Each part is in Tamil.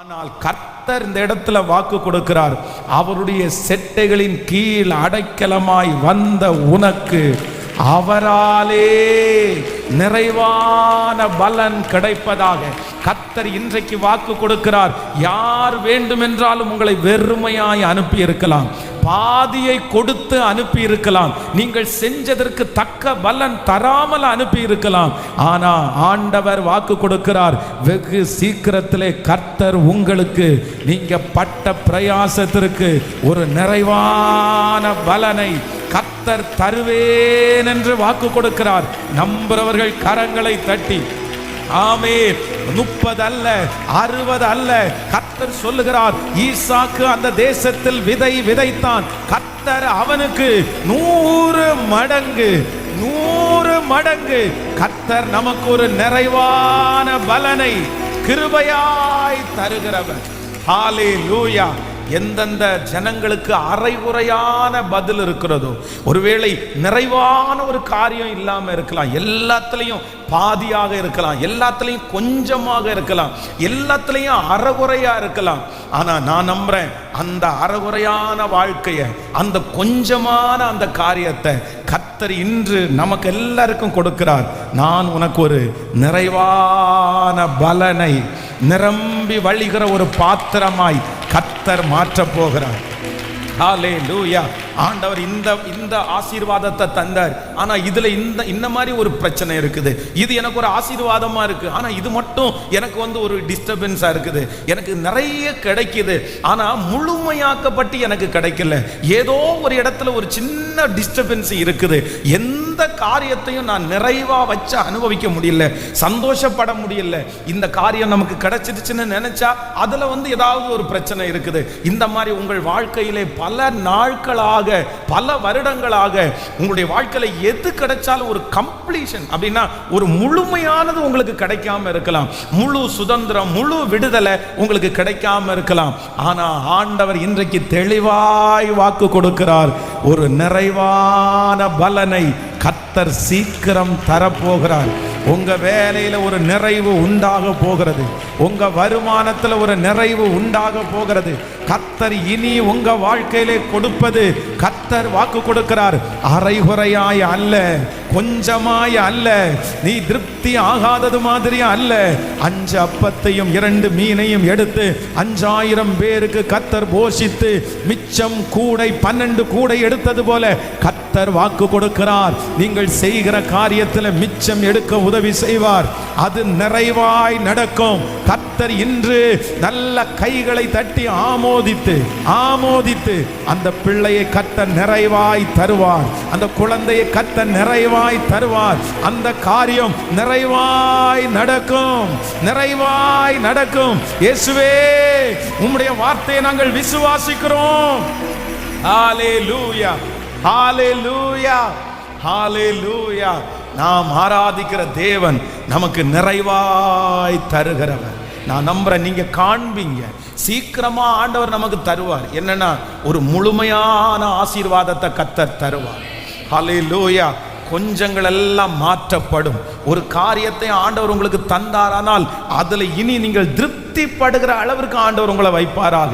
ஆனால் கர்த்தர் இந்த இடத்துல வாக்கு கொடுக்கிறார், அவருடைய செட்டைகளின் கீழ் அடைக்கலமாய் வந்த உனக்கு அவராலே நிறைவான பலன் கிடைப்பதாக கர்த்தர் இன்றைக்கு வாக்கு கொடுக்கிறார். யார் வேண்டுமென்றாலும் உங்களை வெறுமையாய் அனுப்பி இருக்கலாம், பாதியை கொடுத்து அனுப்பி இருக்கலாம், நீங்கள் செஞ்சதற்கு தக்க பலன் தராமல் அனுப்பி இருக்கலாம். ஆனா ஆண்டவர் வாக்கு கொடுக்கிறார், வெகு சீக்கிரத்திலே கர்த்தர் உங்களுக்கு நீங்க பட்ட பிரயாசத்திற்கு ஒரு நிறைவான பலனை கர்த்தர் தருவேன் என்று வாக்கு கொடுக்கிறார். நம்புறவர்கள் கரங்களை தட்டி ஆமென். 30 அல்ல 60 அல்ல, கர்த்தர் சொல்லுகிறார், ஈசாக்கு அந்த தேசத்தில் விதை விதைத்தான், கர்த்தர் அவனுக்கு 100 மடங்கு 100 மடங்கு கர்த்தர் நமக்கு ஒரு நிறைவான பலனை கிருபையாய் தருகிறவர். ஹல்லேலூயா. எந்தெந்த ஜனங்களுக்கு அரைகுறையான பதில் இருக்கிறதோ, ஒருவேளை நிறைவான ஒரு காரியம் இல்லாம இருக்கலாம், எல்லாத்துலயும் பாதியாக இருக்கலாம், எல்லாத்துலயும் கொஞ்சமாக இருக்கலாம், எல்லாத்துலயும் அறகுறையா இருக்கலாம். ஆனா நான் நம்புறேன், அந்த அறகுறையான வாழ்க்கைய, அந்த கொஞ்சமான அந்த காரியத்தை கர்த்தர் இன்று நமக்கு எல்லாருக்கும் கொடுக்கிறார். நான் உனக்கு ஒரு நிறைவான பலனை நிரம்பி வழிகிற ஒரு பாத்திரமாய் கர்த்தர் மாற்ற போகிறார். ஹல்லேலூயா. ஆண்டவர் இந்த ஆசீர்வாதத்தை தந்தார். ஆனா இதுல இந்த மாதிரி ஒரு பிரச்சனை இருக்குது. இது எனக்கு ஒரு ஆசீர்வாதமா இருக்கு, ஆனா இது மட்டும் எனக்கு ஒரு டிஸ்டர்பன்ஸா இருக்குது. எனக்கு நிறைய கிடைக்குது, ஆனா முழுமையாக்கப்பட்டு எனக்கு கிடைக்கல. ஏதோ ஒரு இடத்துல ஒரு சின்ன டிஸ்டர்பன்ஸ் இருக்குது. எந்த காரியத்தையும் நான் நிறைவா வச்சு அனுபவிக்க முடியல, சந்தோஷப்பட முடியல. இந்த காரியம் நமக்கு கிடைச்சிடுச்சுன்னு நினைச்சா அதுல ஏதாவது ஒரு பிரச்சனை இருக்குது. இந்த மாதிரி உங்கள் வாழ்க்கையிலே பல நாட்களாக, பல வருடங்களாக உங்களுடைய வாழ்க்கையில எது கிடைச்சாலும் ஒரு கம்ப்ளீஷன் அப்படின்னா ஒரு முழுமையானது உங்களுக்கு கிடைக்காம இருக்கலாம், முழு சுதந்திரம், முழு விடுதலை உங்களுக்கு கிடைக்காம இருக்கலாம். ஆனா ஆண்டவர் இன்றைக்கு தெளிவாய் வாக்கு கொடுக்கிறார், ஒரு நிறைவான பலனை கர்த்தர் சீக்கிரம் தரப்போகிறார். உங்க வேலையில ஒரு நிறைவு உண்டாக போகிறது, உங்க வருமானத்துல ஒரு நிறைவு உண்டாக போகிறது. கர்த்தர் இனி உங்க வாழ்க்கையிலே கொடுப்பது, கர்த்தர் வாக்கு கொடுக்கிறார், அரைகுறையாய் அல்ல, கொஞ்சமாய் அல்ல, நீ திருப்தி ஆகாதது மாதிரி அல்ல. 5 அப்பத்தையும் 2 மீனையும் எடுத்து 5000 பேருக்கு கர்த்தர் போஷித்து மிச்சம் கூடை 12 கூடை எடுத்தது போல கர்த்தர் வாக்கு கொடுக்கிறார், நீங்கள் செய்கிற காரியத்தில் மிச்சம் எடுக்க உதவி செய்வார். அது நிறைவாய் நடக்கும். கர்த்தர் இன்று நல்ல கைகளை தட்டி ஆமோதித்து அந்த பிள்ளையை கர்த்தர் நிறைவாய் தருவார், அந்த குழந்தையை கர்த்தர் நிறைவாய் தருவார். அந்த காரியம் நிறைவாய் நடக்கும், நிறைவாய் நடக்கும். இயேசுவே, உம்முடைய வார்த்தையை நாங்கள் விசுவாசிக்கிறோம். ஹல்லேலூயா, ஹல்லேலூயா, ஹல்லேலூயா. நாம் ஆராதிக்கிற தேவன் நமக்கு நிறைவாய் தருகிறவர். நான் நம்புறேன், நீங்க காண்பீங்க, சீக்கிரமா ஆண்டவர் நமக்கு தருவார். என்னன்னா ஒரு முழுமையான ஆசீர்வாதத்தை கர்த்தர் தருவார். ஹல்லேலூயா. கொஞ்சங்கள் எல்லாம் மாற்றப்படும். ஒரு காரியத்தை ஆண்டவர் உங்களுக்கு தந்தாரானால் அதுல இனி நீங்கள் திருப்திப்படுகிற அளவிற்கு ஆண்டவர் உங்களை வைப்பாராக.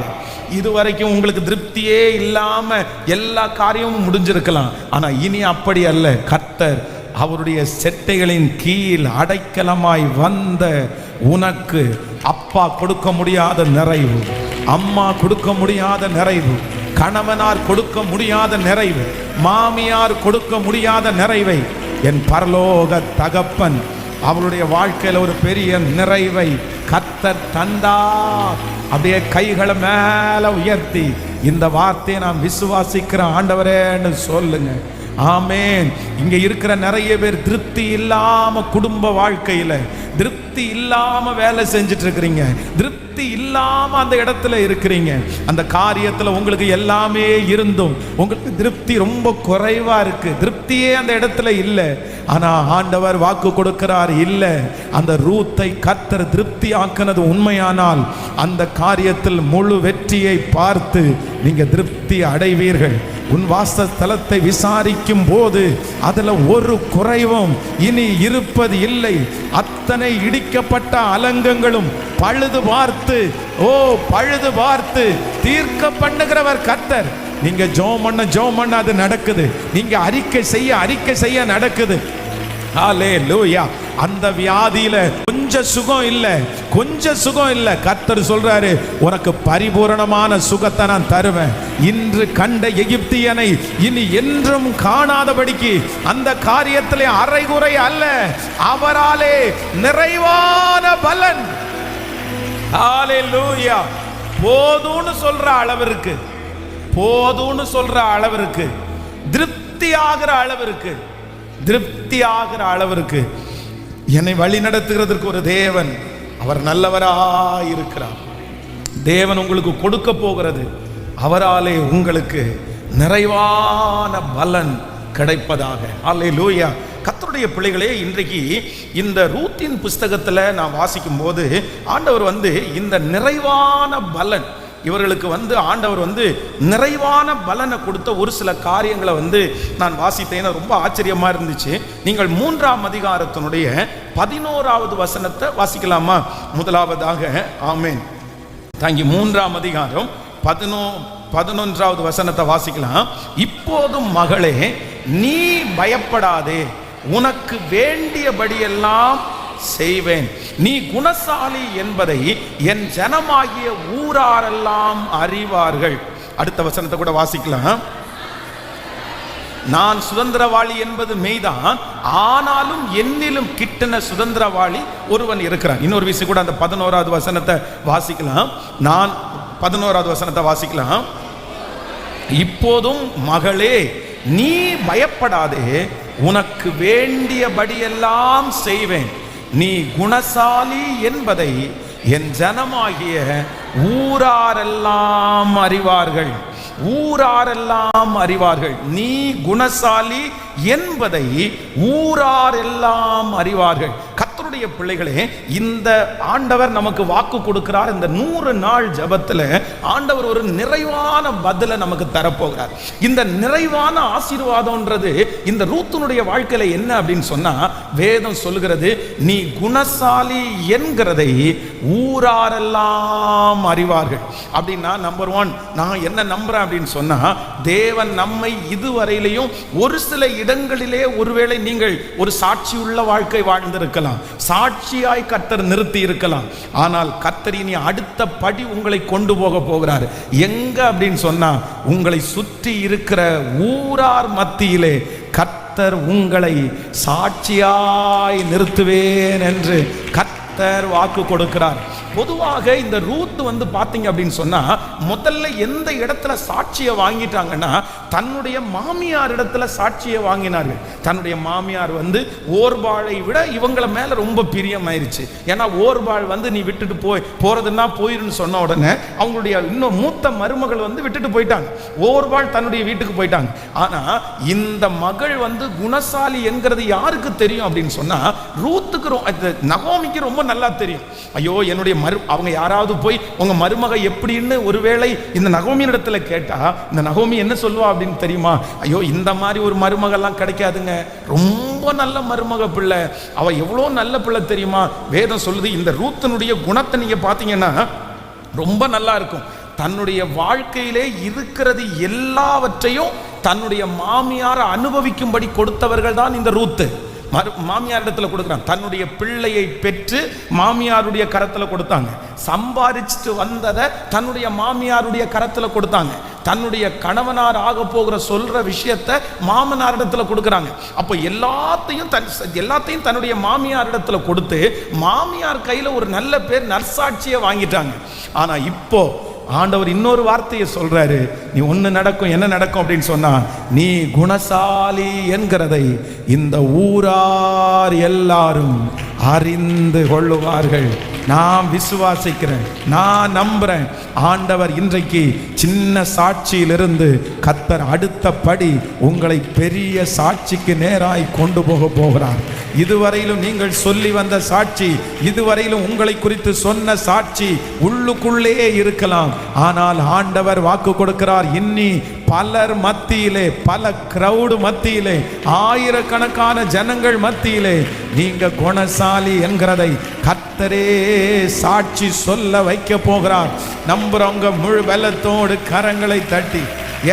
இதுவரைக்கும் உங்களுக்கு திருப்தியே இல்லாம எல்லா காரியமும் முடிஞ்சிருக்கலாம், ஆனா இனி அப்படி அல்ல. கர்த்தர் அவருடைய செட்டைகளின் கீழ் அடைக்கலமாய் வந்த உனக்கு அப்பா கொடுக்க முடியாத நிறைவு, அம்மா கொடுக்க முடியாத நிறைவு, கணவனார் கொடுக்க முடியாத நிறைவு, மாமியார் கொடுக்க முடியாத நிறைவை என் பரலோக தகப்பன் அவருடைய வாழ்க்கையில் ஒரு பெரிய நிறைவை கர்த்தர் தந்தார். அப்படியே கைகளை மேல உயர்த்தி இந்த வார்த்தையை நான் விசுவாசிக்கிறேன் ஆண்டவரேன்னு சொல்லுங்க. ஆமென். இங்க இருக்கிற நிறைய பேர் திருப்தி இல்லாம குடும்ப வாழ்க்கையில, திருப்தி இல்லாம வேலை செஞ்சுட்டு இருக்கிறீங்க, திருப்தி இல்லாம அந்த இடத்துல இருக்கிறீங்க. அந்த காரியத்துல உங்களுக்கு எல்லாமே இருந்தும் உங்களுக்கு திருப்தி ரொம்ப குறைவா இருக்கு, திருப்தியே அந்த இடத்துல இல்லை. ஆனா ஆண்டவர் வாக்கு கொடுக்கிறார், இல்ல, அந்த ரூத்தை கர்த்தர் திருப்தி ஆக்கினது உண்மையானால் அந்த காரியத்தில் முழு வெற்றியை பார்த்து நீங்க திருப்தி அடைவீர்கள். உன் வாசஸ்தலத்தை விசாரிக்கும் போது அதுல ஒரு குறைவும் இனி இருப்பது இல்லை. அத்தனை இடிக்கப்பட்ட அலங்கங்களும் பழுது பார்த்து தீர்க்க பண்ணுகிறவர் கர்த்தர். நீங்க ஜெபம் பண்ண அது நடக்குது. நீங்க அறிக்கை செய்ய நடக்குது. ஹல்லேலூயா. அந்த வியாதியில கொஞ்சம் சுகம் இல்ல. கர்த்தர் சொல்றாரு, உனக்கு பரிபூரணமான சுகத்தை நான் தருவேன். இன்று கண்ட எகிப்தியனை இனி என்றும் காணாதபடிக்கு அந்த காரியத்திலே அரைகுறை அல்ல, அவராலே நிறைவான பலன். ஹல்லேலூயா. போதும்னு சொல்ற அளவிற்கு திருப்தி ஆகிற அளவிற்கு என்னை வழி நடத்துகிறதற்கு ஒரு தேவன், அவர் நல்லவராயிருக்கிறார். தேவன் உங்களுக்கு கொடுக்க போகிறது, அவராலே உங்களுக்கு நிறைவான பலன் கிடைப்பதாக. அல்லேலூயா. கர்த்தருடைய பிள்ளைகளே, இன்றைக்கு இந்த ரூத்தின் புஸ்தகத்தில் நான் வாசிக்கும் போது ஆண்டவர் இந்த நிறைவான பலன் இவர்களுக்கு ஆண்டவர் நிறைவான பலனை கொடுத்த ஒரு சில காரியங்களை நான் வாசித்தேன். ரொம்ப ஆச்சரியமா இருந்துச்சு. நீங்கள் 3ஆம் அதிகாரத்தினுடைய 11வது வசனத்தை வாசிக்கலாமா? முதலாவதாக. ஆமென். தாங்கி 3ஆம் அதிகாரம் 11வது வசனத்தை வாசிக்கலாம். இப்போதும் மகளே, நீ பயப்படாதே, உனக்கு வேண்டியபடியெல்லாம் செய்வேன். நீ குணசாலி என்பதை என் ஜனமாகிய ஊராரெல்லாம் அறிவார்கள். அடுத்த வசனத்தை கூட வாசிக்கலாம். நான் சுதந்திரவாளி என்பது மெய்தான், ஆனாலும் என்னிலும் கிட்டின சுதந்திரவாளி ஒருவன் இருக்கிறான். இன்னொரு விஷயம் கூட அந்த 11வது வசனத்தை வாசிக்கலாம். நான் 11வது வசனத்தை வாசிக்கலாம். இப்போதும் மகளே, நீ பயப்படாதே, உனக்கு வேண்டியபடியெல்லாம் செய்வேன். நீ குணசாலி என்பதை என் ஜனமாகிய ஊராரெல்லாம் அறிவார்கள். நீ குணசாலி என்பதை ஊராரெல்லாம் அறிவார்கள். கர்த்தருடைய பிள்ளைகளே, இந்த ஆண்டவர் நமக்கு வாக்கு கொடுக்கிறார். இந்த 100 நாள் ஜெபத்தில் ஆண்டவர் ஒரு நிறைவான பதிலை நமக்கு தரப்போகிறார். இந்த நிறைவான ஆசீர்வாதம்ன்றது இந்த ரூத்தினுடைய வாழ்க்கையில என்ன அப்படின்னு சொன்னா, வேதம் சொல்லுகிறது, நீ குணசாலி என்கிறதை ஊராரெல்லாம் அறிவார்கள். அப்படின்னா நம்பர் 1 நான் என்ன நம்புறேன் அப்படின்னு சொன்னா, தேவன் நம்மை இதுவரையிலையும் ஒரு சில இடங்களிலே ஒருவேளை நீங்கள் ஒரு சாட்சி உள்ள வாழ்க்கை வாழ்ந்திருக்கலாம், சாட்சியாய் கர்த்தர் நிறுத்தி இருக்கலாம். ஆனால் கர்த்தர் இனி அடுத்த படி உங்களை கொண்டு போகிறார். எங்க அப்படின்னு சொன்னா, உங்களை சுற்றி இருக்கிற ஊரார் மத்தியிலே கர்த்தர் உங்களை சாட்சியாய் நிறுத்துவேன் என்று கர்த்தர் வாக்கு கொடுக்கிறார். பொதுவாக இந்த ரூத் பாத்தீங்க அப்படின்னு சொன்னா, முதல்ல எந்த இடத்துல சாட்சியை வாங்கிட்டாங்கன்னா, தன்னுடைய மாமியார் இடத்துல சாட்சியை வாங்கினார்கள். தன்னுடைய மாமியார் ஓர்பாளை விட இவங்களை மேல ரொம்ப பிரியமாயிருச்சு. ஏன்னா ஓர்பாள் நீ விட்டுட்டு போறதுன்னா போயிருன்னு சொன்ன உடனே அவங்களுடைய இன்னும் மூத்த மருமகள் விட்டுட்டு போயிட்டாங்க. ஓர்பாள் தன்னுடைய வீட்டுக்கு போயிட்டாங்க. ஆனா இந்த மகள் குணசாலி என்கிறது யாருக்கு தெரியும் அப்படின்னு சொன்னா, ரூத்துக்கு நகோமிக்கு ரொம்ப நல்லா தெரியும். ஐயோ, என்னுடைய அவங்க யாராவது போய் உங்க மருமக எப்படின்னு ஒருவேளை இந்த நகோமியின் இடத்துல கேட்டா, இந்த நகோமி என்ன சொல்லுவா அப்படின்னு தெரியுமா? ஐயோ, இந்த மாதிரி ஒரு மருமகெல்லாம் கிடைக்காதுங்க, ரொம்ப நல்ல மருமக பிள்ளை, அவ எவ்வளோ நல்ல பிள்ளை தெரியுமா. வேதம் சொல்லுது, இந்த ரூத்தினுடைய குணத்தை நீங்க பாத்தீங்கன்னா ரொம்ப நல்லா இருக்கும். தன்னுடைய வாழ்க்கையிலே இருக்கிறது எல்லாவற்றையும் தன்னுடைய மாமியாரை அனுபவிக்கும்படி கொடுத்தவர்கள் தான் இந்த ரூத்து. மாமியார் இடத்துல கொடுக்குறாங்க. தன்னுடைய பிள்ளையை பெற்று மாமியாருடைய கரத்துல கொடுத்தாங்க. சம்பாதிச்சுட்டு வந்ததை தன்னுடைய மாமியாருடைய கரத்துல கொடுத்தாங்க. தன்னுடைய கணவனார் ஆக போகிற சொல்ற விஷயத்தை மாமனார் இடத்துல கொடுக்குறாங்க. அப்போ எல்லாத்தையும் தன்னுடைய மாமியார் இடத்துல கொடுத்து மாமியார் கையில ஒரு நல்ல பேர், நற்சாட்சியை வாங்கிட்டாங்க. ஆனா இப்போ ஆண்டவர் இன்னொரு வார்த்தையை சொல்றாரு, நீ ஒண்ணு நடக்கும். என்ன நடக்கும் அப்படின்னு சொன்னா, நீ குணசாலி என்கிறதை இந்த ஊரார் எல்லாரும் அறிந்து கொள்ளுவார்கள். நான் விசுவாசிக்கிறேன், நான் நம்புறேன். ஆண்டவர் இன்றைக்கு சின்ன சாட்சியிலிருந்து கர்த்தர் அடுத்த படி உங்களை பெரிய சாட்சிக்கு நேராய் கொண்டு போகிறார். இதுவரையிலும் நீங்கள் சொல்லி வந்த சாட்சி, இதுவரையிலும் உங்களை குறித்து சொன்ன சாட்சி உள்ளுக்குள்ளே இருக்கலாம். ஆனால் ஆண்டவர் வாக்கு கொடுக்கிறார், இன்னி பலர் மத்தியிலே, பல கிரவுடு மத்தியிலே, ஆயிரக்கணக்கான ஜனங்கள் மத்தியிலே நீங்க குணசாலி என்கிறதை கர்த்தரே சாட்சி சொல்ல வைக்க போகிறார். நம்புறவங்க முழு பலத்தோடு கரங்களை தட்டி,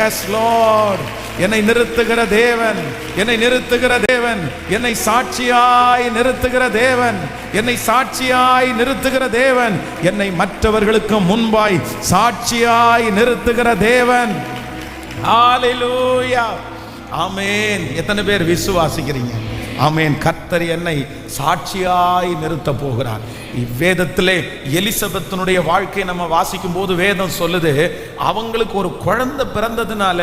எஸ் லார்ட், என்னை நிறுத்துகிற தேவன், என்னை நிறுத்துகிற தேவன், என்னை சாட்சியாய் நிறுத்துகிற தேவன், என்னை சாட்சியாய் நிறுத்துகிற தேவன், என்னை மற்றவர்களுக்கு முன்பாய் சாட்சியாய் நிறுத்துகிற தேவன். ஹல்லேலூயா, ஆமென். எத்தனை பேர் விசுவாசிக்கிறீங்க? ஆமென். கர்த்தர் என்னை சாட்சியாய் நிறுத்த போகிறார். இவ்வேதத்திலே எலிசபெத்தினுடைய வாழ்க்கையை நம்ம வாசிக்கும் போது வேதம் சொல்லுது, அவங்களுக்கு ஒரு குழந்தை பிறந்ததுனால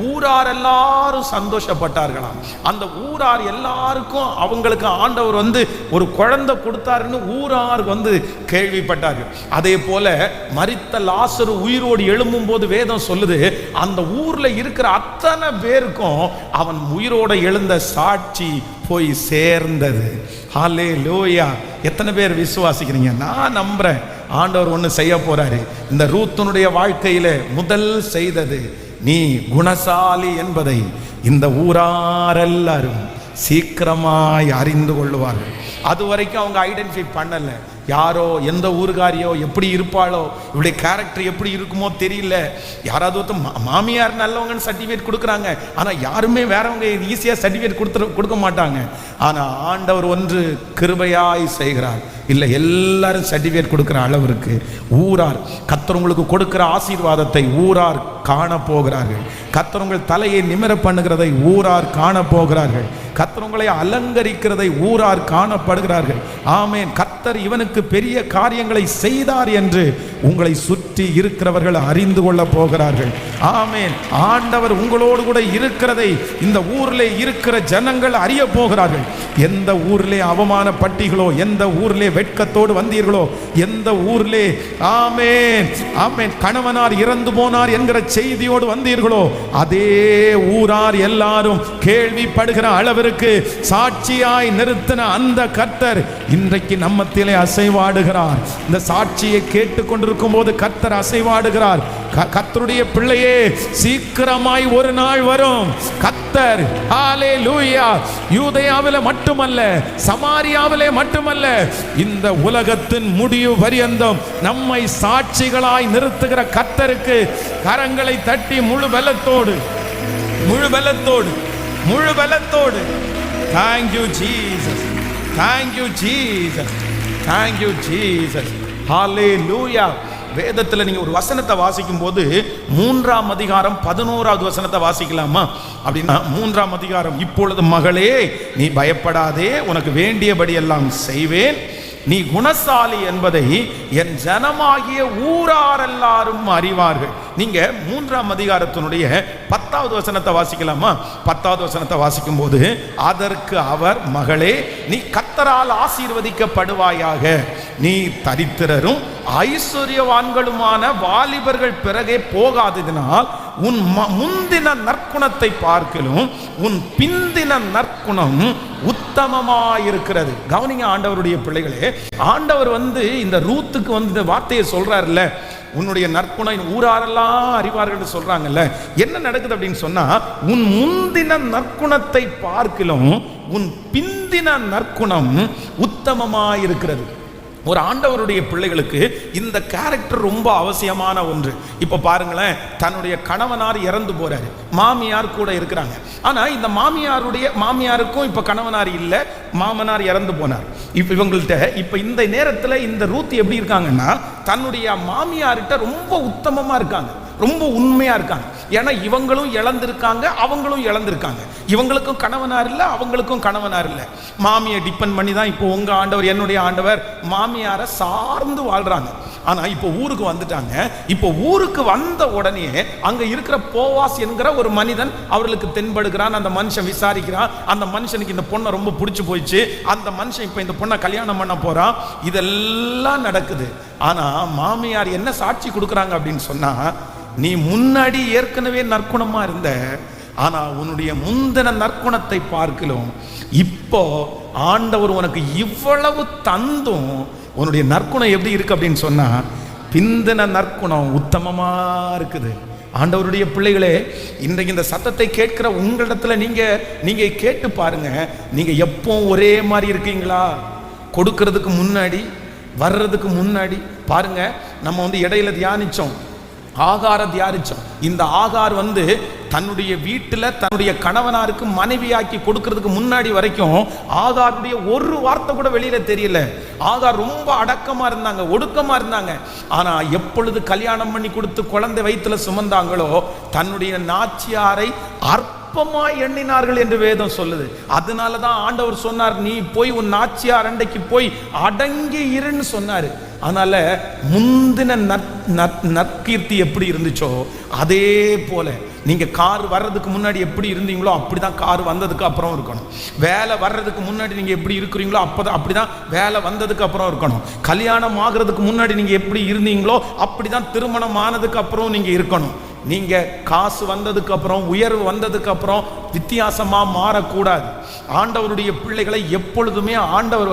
ஊரார் எல்லாரும் சந்தோஷப்பட்டார்களாம். அந்த ஊரார் எல்லாருக்கும் அவங்களுக்கு ஆண்டவர் ஒரு குழந்தை கொடுத்தாருன்னு ஊரார் கேள்விப்பட்டார்கள். அதே போல மரித்த லாசரு உயிரோடு எழும்பும் போது வேதம் சொல்லுது, அந்த ஊர்ல இருக்கிற அத்தனை பேருக்கும் அவன் உயிரோடு எழுந்த சாட்சி போய் சேர்ந்தது. ஹல்லேலூயா. எத்தனை பேர் விசுவாசிக்கிறீங்க? நான் நம்புறேன் ஆண்டவர் ஒன்று செய்ய போறாரு. இந்த ரூத்தினுடைய வாழ்க்கையில முதல் செய்தது, நீ குணசாலி என்பதை இந்த ஊராரெல்லாரும் சீக்கிரமாய் அறிந்து கொள்ளுவார்கள். அது வரைக்கும் அவங்க ஐடென்டிஃபை பண்ணல. யாரோ எந்த ஊருகாரியோ எப்படி இருப்பாளோ, இவருடைய கேரக்டர் எப்படி இருக்குமோ தெரியல. யாராவது மாமியார் நல்லவங்கன்னு சர்டிஃபிகேட் கொடுக்குறாங்க, ஆனால் யாருமே வேறவங்க ஈஸியாக சர்டிஃபிகேட் கொடுக்க மாட்டாங்க. ஆனால் ஆண்டவர் ஒன்று கிருபையாய் செய்கிறார். இல்லை, எல்லாரும் சர்டிஃபிகேட் கொடுக்குற அளவிற்கு ஊரார் கர்த்தர் உங்களுக்கு கொடுக்கிற ஆசீர்வாதத்தை ஊரார் காண போகிறார்கள். கர்த்தர் உங்கள் தலையை நிமிர பண்ணுகிறதை ஊரார் காண போகிறார்கள். கர்த்தர் உங்களை அலங்கரிக்கிறதை ஊரார் காணப்படுகிறார்கள். ஆமென். கர்த்தர் இவனுக்கு பெரிய காரியங்களை செய்தார் என்று உங்களை சுற்றி இருக்கிறவர்கள் அறிந்து கொள்ள போகிறார்கள். ஆமென். ஆண்டவர் உங்களோடு கூட இருக்கிறதை இந்த ஊரிலே இருக்கிற ஜனங்கள் அறிய போகிறார்கள். எந்த ஊரிலே அவமானப்பட்டீர்களோ, எந்த ஊரிலே வெட்கத்தோடு வந்தீர்களோ, எந்த ஊரிலே ஆமென் ஆமென் கணவனார் இறந்து போனார் என்கிற செய்தியோடு வந்தீர்களோ, அதே ஊரார் எல்லாரும் கேள்விப்படுகிற அளவிற்கு சாட்சியாய் நிறுத்தின அந்த கர்த்தர் இன்றைக்கு நம்மத்திலே அசைவாடுகிறார். இந்த சாட்சியை கேட்டுக்கொண்டிருக்கும் போது கர்த்தர் அசைவாடுகிறார். கர்த்தருடைய பிள்ளையே, சீக்கிரமாய் ஒரு நாள் வரும். கர்த்தர் ஹல்லேலூயா யூதேயாவிலே மட்டுமல்ல, சமாரியாவிலே மட்டுமல்ல, இந்த உலகத்தின் முடிவு பரியந்தம் நம்மை சாட்சிகளாய் நிறுத்துகிற கர்த்தருக்கு கரங்களை தட்டி முழு பலத்தோடு, முழு பலத்தோடு, முழு பலத்தோடு, thank you Jesus, thank you Jesus, thank you Jesus, hallelujah. வேதத்தில் நீங்க ஒரு வசனத்தை வாசிக்கும் போது 3ஆம் அதிகாரம் 11வது வசனத்தை வாசிக்கலாமா? அப்படின்னா 3ஆம் அதிகாரம், இப்பொழுது மகளே நீ பயப்படாதே, உனக்கு வேண்டியபடி எல்லாம் செய்வேன், நீ குணசாலி என்பதை என் ஜனமாகிய ஊரார் எல்லாரும் அறிவார்கள். நீங்க 3ஆம் அதிகாரத்தினுடைய 10வது வசனத்தை வாசிக்கலாமா? 10வது வசனத்தை வாசிக்கும் போது, அதற்கு அவர், மகளே நீ கர்த்தரால் ஆசீர்வதிக்கப்படுவாயாக, நீ தரித்திரரும் ஐஸ்வர்யவான்களுமான வாலிபர்கள் பிறகே போகாததினால் உன் முந்தின நற்குணத்தை பார்க்கலும் உன் பிந்தின நற்குணம் உத்தமமாயிருக்கிறது. கவனிங்க ஆண்டவருடைய பிள்ளைகளே, ஆண்டவர் இந்த ரூத்துக்கு இந்த வார்த்தையை சொல்றாருல்ல, உன்னுடைய நற்குணம் ஊராரெல்லாம் அறிவார்கள் சொல்றாங்கல்ல. என்ன நடக்குது அப்படின்னு சொன்னா, உன் முந்தின நற்குணத்தை பார்க்கலும் உன் பிந்தின நற்குணம் உத்தமமாயிருக்கிறது. ஒரு ஆண்டவருடைய பிள்ளைகளுக்கு இந்த கேரக்டர் ரொம்ப அவசியமான ஒன்று. இப்போ பாருங்களேன், தன்னுடைய கணவனார் இறந்து போறாரு, மாமியார் கூட இருக்கிறாங்க. ஆனா இந்த மாமியாருக்கும் இப்ப கணவனார் இல்லை, மாமனார் இறந்து போனார். இப்ப இவங்கள்ட்ட இப்ப இந்த நேரத்தில் இந்த ரூத் எப்படி இருக்காங்கன்னா, தன்னுடைய மாமியார்கிட்ட ரொம்ப உத்தமமா இருக்காங்க, ரொம்ப உண்மையா இருக்காங்க. ஏன்னா இவங்களும் இழந்திருக்காங்க, அவங்களும் இழந்திருக்காங்க. இவங்களுக்கும் கணவனார் இல்லை, அவங்களுக்கும் கணவனார் இல்லை. மாமியை டிபெண்ட் பண்ணி தான் இப்போ உங்க ஆண்டவர், என்னுடைய ஆண்டவர் மாமியாரை சார்ந்து வாழ்றாங்க. ஆனா இப்போ ஊருக்கு வந்துட்டாங்க. இப்போ ஊருக்கு வந்த உடனே அங்க இருக்கிற போவாஸ் என்கிற ஒரு மனிதன் அவர்களுக்கு தென்படுகிறான். அந்த மனுஷன் விசாரிக்கிறான். அந்த மனுஷனுக்கு இந்த பொண்ணை ரொம்ப பிடிச்சு போயிடுச்சு. அந்த மனுஷன் இப்போ இந்த பொண்ணை கல்யாணம் பண்ண போறான். இதெல்லாம் நடக்குது. ஆனா மாமியார் என்ன சாட்சி கொடுக்குறாங்க அப்படின்னு சொன்னா, நீ முன்னாடி ஏற்கனவே நற்குணமா இருந்த, ஆனா உன்னுடைய முந்தின நற்குணத்தை பார்க்கலாம். இப்போ ஆண்டவர் உனக்கு இவ்வளவு தந்தும் உன்னுடைய நற்குணம் எப்படி இருக்கு அப்படின்னு சொன்னா, பிந்தின நற்குணம் உத்தமமா இருக்குது. ஆண்டவருடைய பிள்ளைகளே, இன்றைக்கு இந்த சத்தத்தை கேட்கிற உங்களிடத்துல நீங்க கேட்டு பாருங்க, நீங்க எப்போ ஒரே மாதிரி இருக்கீங்களா? கொடுக்கறதுக்கு முன்னாடி, வர்றதுக்கு முன்னாடி பாருங்க. நம்ம இடையில தியானிச்சோம், ஆகார தியானிச்சோம். இந்த ஆகார் தன்னுடைய வீட்டில் தன்னுடைய கணவனாருக்கு மனைவியாக்கி கொடுக்கறதுக்கு முன்னாடி வரைக்கும் ஆகாருடைய ஒரு வார்த்தை கூட வெளியில தெரியல. ஆகார் ரொம்ப அடக்கமா இருந்தாங்க, ஒடுக்கமா இருந்தாங்க. ஆனா எப்பொழுது கல்யாணம் பண்ணி கொடுத்து குழந்தை வயிற்றுல சுமந்தாங்களோ தன்னுடைய நாச்சியாரை அற்பமா எண்ணினார்கள் என்று வேதம் சொல்லுது. அதனாலதான் ஆண்டவர் சொன்னார், நீ போய் உன் நாச்சியார் அண்டைக்கு போய் அடங்கி இருன்னு சொன்னாரு. அதனால முந்தின நற்கீர்த்தி எப்படி இருந்துச்சோ அதே போல நீங்க கார் வர்றதுக்கு முன்னாடி எப்படி இருந்தீங்களோ அப்படிதான் கார் வந்ததுக்கு அப்புறம் இருக்கணும். வேலை வர்றதுக்கு முன்னாடி நீங்க எப்படி இருக்கிறீங்களோ அப்படிதான் வேலை வந்ததுக்கு அப்புறம் இருக்கணும். கல்யாணம் ஆகிறதுக்கு முன்னாடி நீங்க எப்படி இருந்தீங்களோ அப்படிதான் திருமணம் ஆனதுக்கு அப்புறம் நீங்க இருக்கணும். நீங்க காசு வந்ததுக்கு அப்புறம், உயர்வு வந்ததுக்கு அப்புறம் வித்தியாசமா மாறக்கூடாது. ஆண்டவருடைய பிள்ளைகளை எப்பொழுதுமே ஆண்டவர்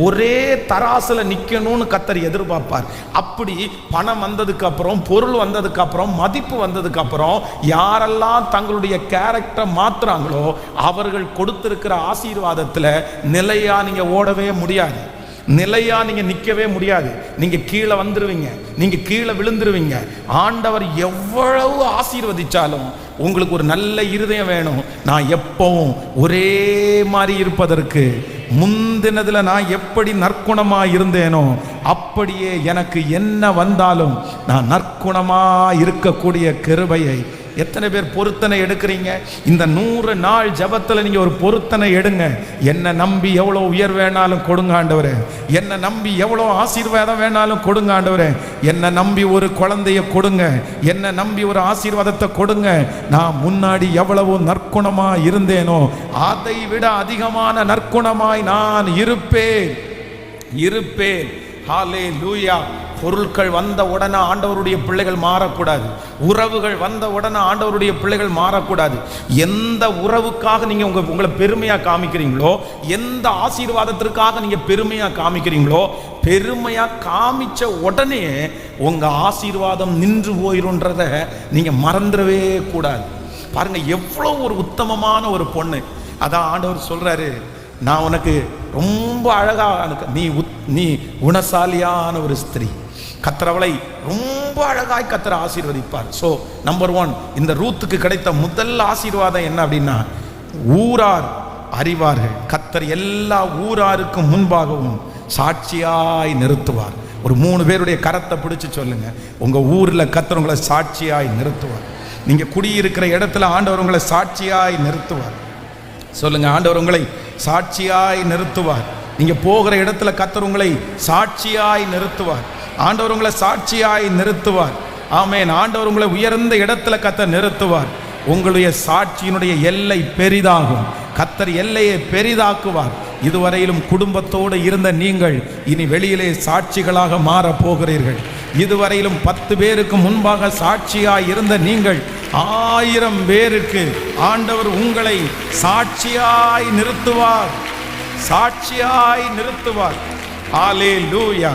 ஒரே தராசுல நிக்கணும்னு கர்த்தர் எதிர்பார்ப்பார். அப்படி பணம் வந்ததுக்கு அப்புறம், பொருள் வந்ததுக்கு அப்புறம், மதிப்பு வந்ததுக்கு அப்புறம் யாரெல்லாம் தங்களுடைய கேரக்டர் மாத்துறாங்களோ அவர்கள் கொடுத்திருக்கிற ஆசீர்வாதத்துல நிலையா நீங்க ஓடவே முடியாது, நிலையா நீங்க நிக்கவே முடியாது. நீங்க கீழே வந்துருவீங்க, நீங்க கீழே விழுந்துருவீங்க. ஆண்டவர் எவ்வளவு ஆசீர்வதிச்சாலும் உங்களுக்கு ஒரு நல்ல இருதயம் வேணும். நான் எப்பவும் ஒரே மாதிரி இருப்பதற்கு, முந்தினதுல நான் எப்படி நற்குணமா இருந்தேனோ அப்படியே எனக்கு என்ன வந்தாலும் நான் நற்குணமா இருக்கக்கூடிய கிருபையை எத்தனை பேர் பொருத்தனை எடுக்கிறீங்க? இந்த 100 நாள் ஜபத்தில் நீங்க ஒரு பொருத்தனை எடுங்க. என்ன நம்பி எவ்வளோ உயர் வேணாலும் கொடுங்க ஆண்டவரே, என்ன நம்பி எவ்வளோ ஆசீர்வாதம் வேணாலும் கொடுங்க ஆண்டவரே, என்ன நம்பி ஒரு குழந்தைய கொடுங்க, என்ன நம்பி ஒரு ஆசீர்வாதத்தை கொடுங்க. நான் முன்னாடி எவ்வளவு நற்குணமா இருந்தேனோ அதை விட அதிகமான நற்குணமாய் நான் இருப்பேன். ஹல்லேலூயா. பொருட்கள் வந்த உடனே ஆண்டவருடைய பிள்ளைகள் மாறக்கூடாது. உறவுகள் வந்த உடனே ஆண்டவருடைய பிள்ளைகள் மாறக்கூடாது. எந்த உறவுக்காக நீங்க உங்களை பெருமையா காமிக்கிறீங்களோ, எந்த ஆசீர்வாதத்திற்காக நீங்க பெருமையா காமிக்கிறீங்களோ, பெருமையா காமிச்ச உடனே உங்க ஆசீர்வாதம் நின்று போயிருன்றத நீங்க மறந்துடவே கூடாது. பாருங்க, எவ்வளவு ஒரு உத்தமமான ஒரு பொண்ணு. அதான் ஆண்டவர் சொல்றாரு, நான் உனக்கு ரொம்ப அழகா, நீ குணசாலியான ஒரு ஸ்திரீ. கர்த்தர் அவளை ரொம்ப அழகாய் கர்த்தர் ஆசீர்வதிப்பார். ஸோ நம்பர் 1, இந்த ரூத்துக்கு கிடைத்த முதல் ஆசீர்வாதம் என்ன அப்படின்னா, ஊரார் அறிவார்கள், கர்த்தர் எல்லா ஊராருக்கும் முன்பாகவும் சாட்சியாய் நிறுத்துவார். ஒரு 3 பேருடைய கரத்தை பிடிச்சு சொல்லுங்க, உங்க ஊர்ல கர்த்தர் உங்களை சாட்சியாய் நிறுத்துவார். நீங்க குடியிருக்கிற இடத்துல ஆண்டவர் உங்களை சாட்சியாய் நிறுத்துவார். சொல்லுங்க, ஆண்டவர் உங்களை சாட்சியாய் நிறுத்துவார். நீங்க போகிற இடத்துல கர்த்தர் உங்களை சாட்சியாய் நிறுத்துவார். ஆண்டவர் உங்களை சாட்சியாய் நிறுத்துவார். ஆமென். ஆண்டவர் உங்களை உயர்ந்த இடத்துல கர்த்தர் நிறுத்துவார். உங்களுடைய சாட்சியினுடைய எல்லை பெரிதாகும். கர்த்தர் எல்லையை பெரிதாக்குவார். இதுவரையிலும் குடும்பத்தோடு இருந்த நீங்கள் இனி வெளியிலே சாட்சிகளாக மாற போகிறீர்கள். இதுவரையிலும் 10 பேருக்கு முன்பாக சாட்சியாய் இருந்த நீங்கள் 1000 பேருக்கு ஆண்டவர் உங்களை சாட்சியாய் நிறுத்துவார். சாட்சியாய் நிறுத்துவார். ஹல்லேலூயா.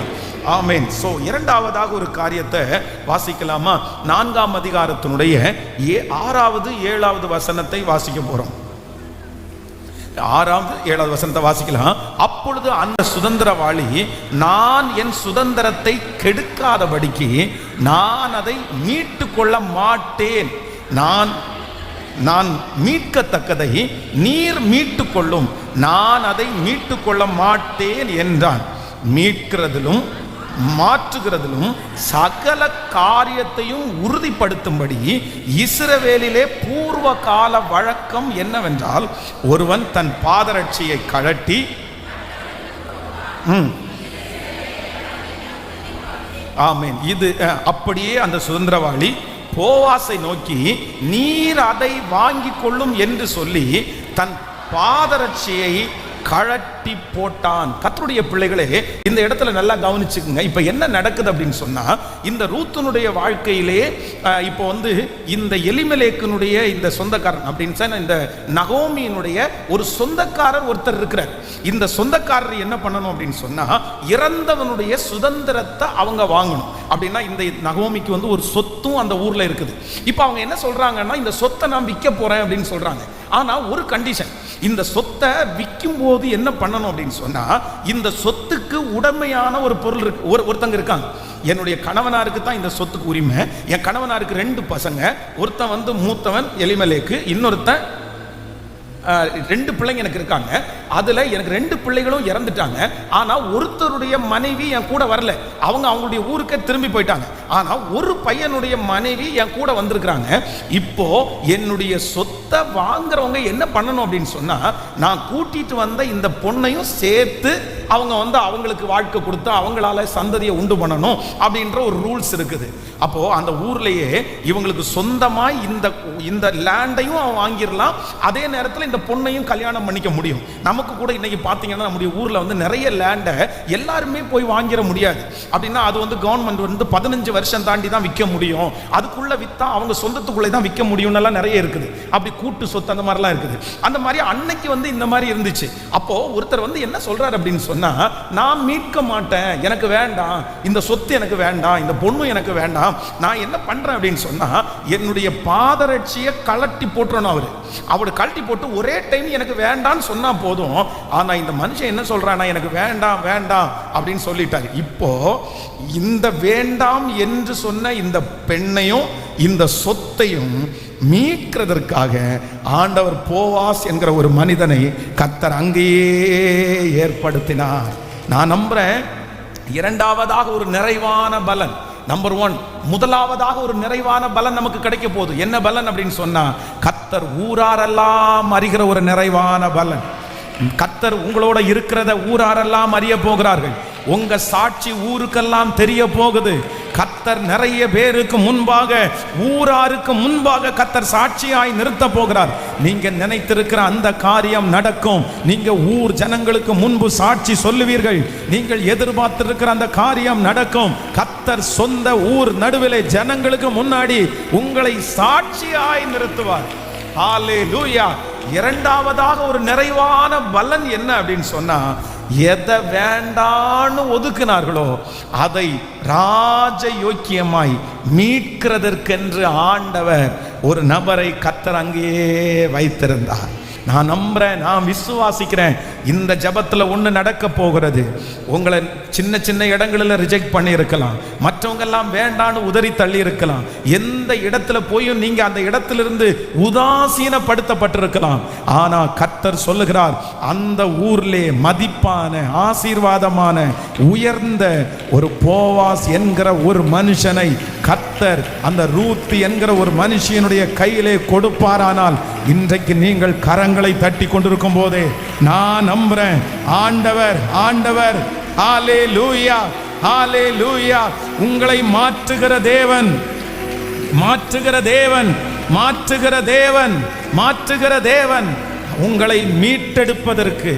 ஆமென். சோ இரண்டாவதாக ஒரு காரியத்தை வாசிக்கலாமா? 4ஆம் அதிகாரத்தினுடைய 6வது 7வது வசனத்தை வாசிக்க போறோம். 6வது 7வது வசனத்தை வாசிக்கலாம். அப்பொழுது அந்த சுதந்திரவாளி, நான் என் சுதந்திரத்தை கெடுக்காதபடிக்கு நான் அதை மீட்டு கொள்ள மாட்டேன், நான் மீட்கத்தக்கதை நீர் மீட்டு கொள்ளும், நான் அதை மீட்டு கொள்ள மாட்டேன் என்றான். மீட்கிறதிலும் மாற்றுகிறதிலும் சகல காரியத்தையும் உறுதிப்படுத்தும்படி இஸ்ரவேலிலே பூர்வ கால வழக்கம் என்னவென்றால், ஒருவன் தன் பாதரட்சியை கழட்டி ஆமென். இது அப்படியே அந்த சுதந்திரவாளி போவாசை நோக்கி, நீர் அதை வாங்கி கொள்ளும் என்று சொல்லி தன் பாதரட்சியை கழட்டி போட்டான். கர்த்தருடைய பிள்ளைகளே, இந்த இடத்துல நல்லா கவனிச்சுக்குங்க. இப்ப என்ன நடக்குது அப்படின்னு சொன்னா, இந்த ரூத்தினுடைய வாழ்க்கையிலே இப்போ இந்த எலிமெலேக்கினுடைய இந்த சொந்தக்காரன் அப்படின்னு சொன்னா, இந்த நகோமியினுடைய ஒரு சொந்தக்காரர் ஒருத்தர் இருக்கிறார். இந்த சொந்தக்காரர் என்ன பண்ணணும் அப்படின்னு சொன்னா, இறந்தவனுடைய சுதந்திரத்தை அவங்க வாங்கணும். அப்படின்னா இந்த நகோமிக்கு ஒரு சொத்தும் அந்த ஊர்ல இருக்குது. இப்ப அவங்க என்ன சொல்றாங்கன்னா, இந்த சொத்தை நான் விற்க போறேன் அப்படின்னு சொல்றாங்க. ஆனா ஒரு கண்டிஷன், இந்த சொத்தை விற்கும் போது என்ன பண்ணணும் அப்படின்னு சொன்னா, இந்த சொத்துக்கு உடமையான ஒரு பொருள் இருக்கு. ஒருத்தங்க இருக்காங்க, என்னுடைய கணவனாருக்கு தான் இந்த சொத்துக்கு உரிமை. என் கணவனாருக்கு 2 பசங்க, ஒருத்தன் மூத்தவன் எலிமெலேக்கு, இன்னொருத்தன் 2 பிள்ளைங்க எனக்கு இருக்காங்க. அதுல எனக்கு 2 பிள்ளைகளும் இறந்துட்டாங்க. ஆனா ஒருத்தருடைய மனைவி என் கூட வரல, அவங்களுடைய ஊருக்கு திரும்பி போயிட்டாங்க. ஆனா ஒரு பையனுடைய மனைவி என் கூட வந்திருக்கிறாங்க. இப்போ என்னுடைய சொத்தை வாங்குறவங்க என்ன பண்ணணும் அப்படின்னு சொன்னா, நான் கூட்டிட்டு வந்த இந்த பொண்ணையும் சேர்த்து அவங்க அவங்களுக்கு வாழ்க்கை கொடுத்து அவங்களால சந்ததியை உண்டு பண்ணணும் அப்படின்ற ஒரு ரூல்ஸ் இருக்குது. அப்போ அந்த ஊர்லயே இவங்களுக்கு சொந்தமா இந்த லேண்டையும் அவன் வாங்கிடலாம், அதே நேரத்தில் இந்த பொண்ணையும் கல்யாணம் பண்ணிக்க முடியும். நமக்கு கூட இன்னைக்கு பாத்தீங்கன்னா நம்முடைய ஊர்ல நிறைய லேண்டை எல்லாருமே போய் வாங்கிட முடியாது. அப்படின்னா அது கவர்மெண்ட் 15 வருஷம் தாண்டி தான் விற்க முடியும், அதுக்குள்ள வித்தா அவங்க சொந்தத்துக்குள்ளே தான் விற்க முடியும் எல்லாம் நிறைய இருக்குது. அப்படி கூட்டு சொத்து அந்த மாதிரிலாம் இருக்குது. அந்த மாதிரி அன்னைக்கு இந்த மாதிரி இருந்துச்சு. அப்போ ஒருத்தர் என்ன சொல்றாரு அப்படின்னு சொன்னா, நான் மீட்க மாட்டேன், எனக்கு வேண்டாம் இந்த சொத்து, எனக்கு வேண்டாம் இந்த பொண்ணு, எனக்கு வேண்டாம். நான் என்ன பண்றேன் அப்படின்னு சொன்னா, என்னுடைய பாதரட்சியை கழட்டி போட்டுறணும். அவரு கழட்டி போட்டு ஒரே டைம் எனக்கு வேண்டான்னு சொன்னா போதும். ஆனா இந்த மனுஷன் என்ன சொல்றானா, எனக்கு வேண்டாம் வேண்டாம் அப்படின்னு சொல்லிட்டாரு. இப்போ இந்த வேண்டாம் என்று சொன்ன இந்த பெண்ணையும் இந்த சொத்தையும் மீட்கிறதற்காக ஆண்டவர் போவாஸ் என்கிற ஒரு மனிதனை கர்த்தர் அங்கேயே ஏற்படுத்தினார். நான் நம்புறேன், இரண்டாவதாக ஒரு நிறைவான பலன், நம்பர் 1, முதலாவதாக ஒரு நிறைவான பலன் நமக்கு கிடைக்க போகுது. என்ன பலன் அப்படின்னு சொன்னா, கர்த்தர் ஊராரெல்லாம் அறிகிற ஒரு நிறைவான பலன். கர்த்தர் உங்களோட இருக்கிறத ஊராரெல்லாம் அறிய போகிறார்கள். உங்க சாட்சி ஊருக்கெல்லாம் தெரிய போகுது. கர்த்தர் நிறைய பேருக்கு முன்பாக, ஊராருக்கு முன்பாக கர்த்தர் சாட்சியாய் நிறுத்த போகிறார். நீங்க நினைத்திருக்கிற அந்த காரியம் நடக்கும். நீங்க ஊர் ஜனங்களுக்கு முன்பு சாட்சி சொல்லுவீர்கள். நீங்கள் எதிர்பார்த்திருக்கிற அந்த காரியம் நடக்கும். கர்த்தர் சொந்த ஊர் நடுவிலே ஜனங்களுக்கு முன்னாடி உங்களை சாட்சியாய் நிறுத்துவார். ஹல்லேலூயா. இரண்டாவதாக ஒரு நிறைவான பலன் என்ன அப்படின்னு சொன்னா, எதை வேண்டான்னு ஒதுக்கினார்களோ அதை ராஜயோக்கியமாய் மீட்கிறதற்கென்று ஆண்டவர் ஒரு நபரை கர்த்தர் அங்கேயே வைத்திருந்தார். நான் நம்புறேன், நான் விசுவாசிக்கிறேன், இந்த ஜபத்தில் ஒன்று நடக்க போகிறது. உங்களை சின்ன சின்ன இடங்களில் ரிஜெக்ட் பண்ணி இருக்கலாம், மற்றவங்க எல்லாம் வேண்டான்னு உதறி தள்ளி இருக்கலாம். எந்த இடத்துல போயும் நீங்க அந்த இடத்திலிருந்து உதாசீனப்படுத்தப்பட்டிருக்கலாம். ஆனா கர்த்தர் சொல்லுகிறார், அந்த ஊர்லே மதிப்பான, ஆசீர்வாதமான, உயர்ந்த ஒரு போவாஸ் என்கிற ஒரு மனுஷனை கர்த்தர் அந்த ரூத் என்கிற ஒரு மனுஷனுடைய கையிலே கொடுப்பாரானால், இன்றைக்கு நீங்கள் கரங்களை தட்டி கொண்டிருக்கும் போதே நான் நம்புறேன், ஆண்டவர் ஆண்டவர் ஹல்லேலூயா ஹல்லேலூயா உங்களை மாற்றுகிற தேவன், மாற்றுகிற தேவன், மாற்றுகிற தேவன், மாற்றுகிற தேவன், உங்களை மீட்டெடுப்பதற்கு,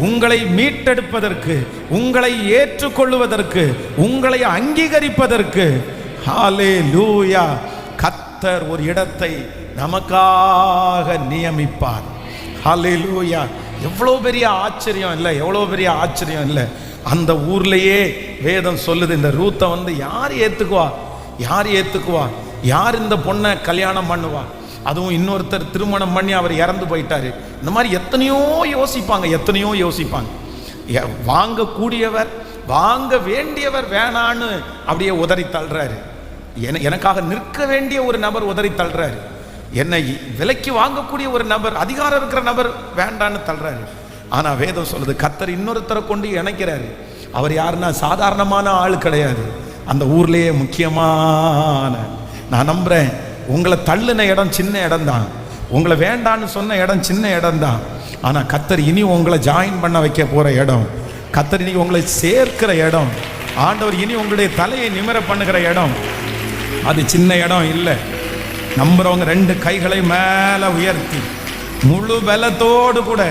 உங்களை மீட்டெடுப்பதற்கு, உங்களை ஏற்றுக்கொள்வதற்கு, உங்களை அங்கீகரிப்பதற்கு ஹல்லேலூயா கர்த்தர் ஒரு இடத்தை நமக்காக நியமிப்பார். ஹல்லேலூயா. எவ்வளோ பெரிய ஆச்சரியம் இல்லை, எவ்வளோ பெரிய ஆச்சரியம் இல்லை. அந்த ஊர்லேயே வேதம் சொல்லுது, இந்த ரூத்தை யார் ஏற்றுக்குவா, யார் ஏற்றுக்குவா, யார் இந்த பொண்ணை கல்யாணம் பண்ணுவா, அதுவும் இன்னொருத்தர் திருமணம் பண்ணி அவர் இறந்து போயிட்டாரு. இந்த மாதிரி எத்தனையோ யோசிப்பாங்க, எத்தனையோ யோசிப்பாங்க. வாங்கக்கூடியவர், வாங்க வேண்டியவர் வேணான்னு அப்படியே உதறி தள்ளுறாரு. எனக்காக நிற்க வேண்டிய ஒரு நபர் உதறி தள்ளுறாரு. என்னை விலைக்கு வாங்கக்கூடிய ஒரு நபர், அதிகாரம் இருக்கிற நபர் வேண்டான்னு தள்ளுறாரு. ஆனா வேதம் சொல்லுது, கர்த்தர் இன்னொருத்தரை கொண்டு இணைக்கிறாரு. அவர் யாருன்னா சாதாரணமான ஆள் கிடையாது, அந்த ஊர்லயே முக்கியமான. நான் நம்புறேன், உங்களை தள்ளுன இடம் சின்ன இடம் தான், உங்களை வேண்டான்னு சொன்ன இடம் சின்ன இடம் தான். ஆனா கர்த்தர் இனி உங்களை ஜாயின் பண்ண வைக்க போற இடம், கர்த்தர் இனி உங்களை சேர்க்கிற இடம், ஆண்டவர் இனி உங்களுடைய தலையை நிமிர பண்ணுகிற இடம், அது சின்ன இடம் இல்லை. நம்புறவங்க 2 கைகளை மேல உயர்த்தி முழு பலத்தோடு கூட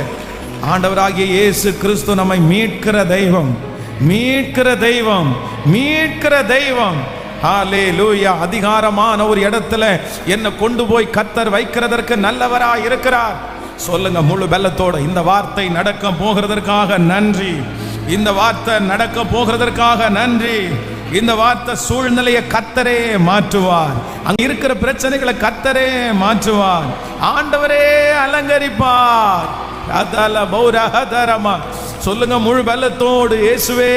ஆண்டவராகிய இயேசு கிறிஸ்து நம்மை மீட்கிற தெய்வம், மீட்கிற தெய்வம், மீட்கிற தெய்வம். ஹல்லேலூயா. அதிகாரமான ஒரு இடத்துல என்னை கொண்டு போய் கர்த்தர் வைக்கிறதற்கு நல்லவராய் இருக்கிறார். சொல்லுங்க முழு பலத்தோட, இந்த வார்த்தை நடக்க போகிறதற்காக நன்றி, இந்த வார்த்தை நடக்க போகிறதற்காக நன்றி. இந்த வார்த்தை சூழ்நிலையை கர்த்தரே மாற்றுவார், அங்க இருக்கிற பிரச்சனைகளை கர்த்தரே மாற்றுவார், ஆண்டவரே அலங்கரிப்பார். சொல்லுங்க முழு பலத்தோடு, இயேசுவே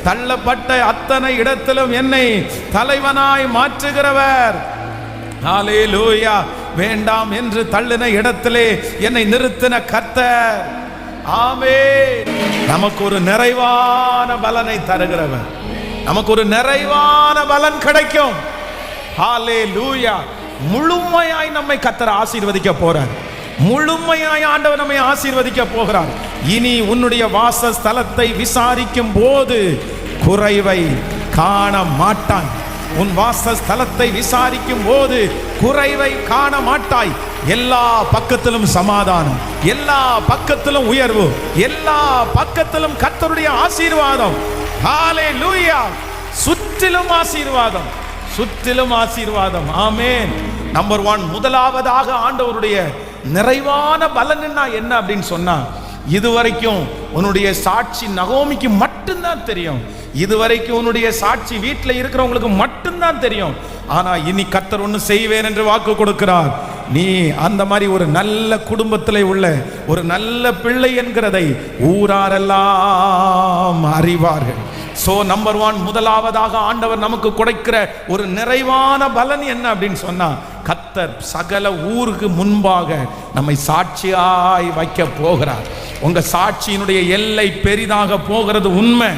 தள்ளப்பட்ட அத்தனை இடத்திலும் என்னை தலைவனாய் மாற்றுகிறவர். ஹல்லேலூயா. வேண்டாம் என்று தள்ளின இடத்திலே என்னை நிறுத்தின கர்த்தர். ஆமென். நமக்கு ஒரு நிறைவான பலனை தருகிறவர், நமக்கு ஒரு நிறைவான பலன் கிடைக்கும். ஹல்லேலூயா. முழுமையாய் நம்மை கர்த்தர் ஆசீர்வதிக்க போறார், முழுமையாய் ஆண்டவர் நம்மை ஆசீர்வதிக்க போகிறார். இனி உன்னுடைய வாசஸ்தலத்தை விசாரிக்கும் போது குறைவை காண மாட்டாய். உன் வாசஸ்தலத்தை விசாரிக்கும் போது குறைவை காண மாட்டாய். எல்லா பக்கத்திலும் சமாதானம், எல்லா பக்கத்திலும் உயர்வு, எல்லா பக்கத்திலும் கர்த்தருடைய ஆசீர்வாதம். ஹல்லேலூயா. சுற்றிலும் ஆசீர்வாதம், சுற்றிலும் ஆசீர்வாதம். ஆமென். நம்பர் 1, முதலாவதாக ஆண்டவருடைய நிறைவான பலன் என்ன அப்படின்னு சொன்னா, இதுவரைக்கும் உன்னுடைய சாட்சி நகோமிக்கு மட்டும்தான் தெரியும், இதுவரைக்கும் உன்னுடைய சாட்சி வீட்டில் இருக்கிறவங்களுக்கு மட்டும்தான் தெரியும். ஆனா இனி கர்த்தர் ஒன்று செய்வேன் என்று வாக்கு கொடுக்கிறார். நீ அந்த மாதிரி ஒரு நல்ல குடும்பத்தில் உள்ள ஒரு நல்ல பிள்ளை என்கிறதை ஊராரெல்லாம் அறிவார்கள். சோ நம்பர் 1, முதலாவதாக ஆண்டவர் நமக்கு கொடுக்கிற ஒரு நிறைவான பலன் என்ன அப்படின்னு சொன்னா, கர்த்தர் சகல ஊருக்கு முன்பாக நம்மை சாட்சியாய் வைக்க போகிறார். உங்க சாட்சியினுடைய எல்லை பெரிதாக போகிறது உண்மை,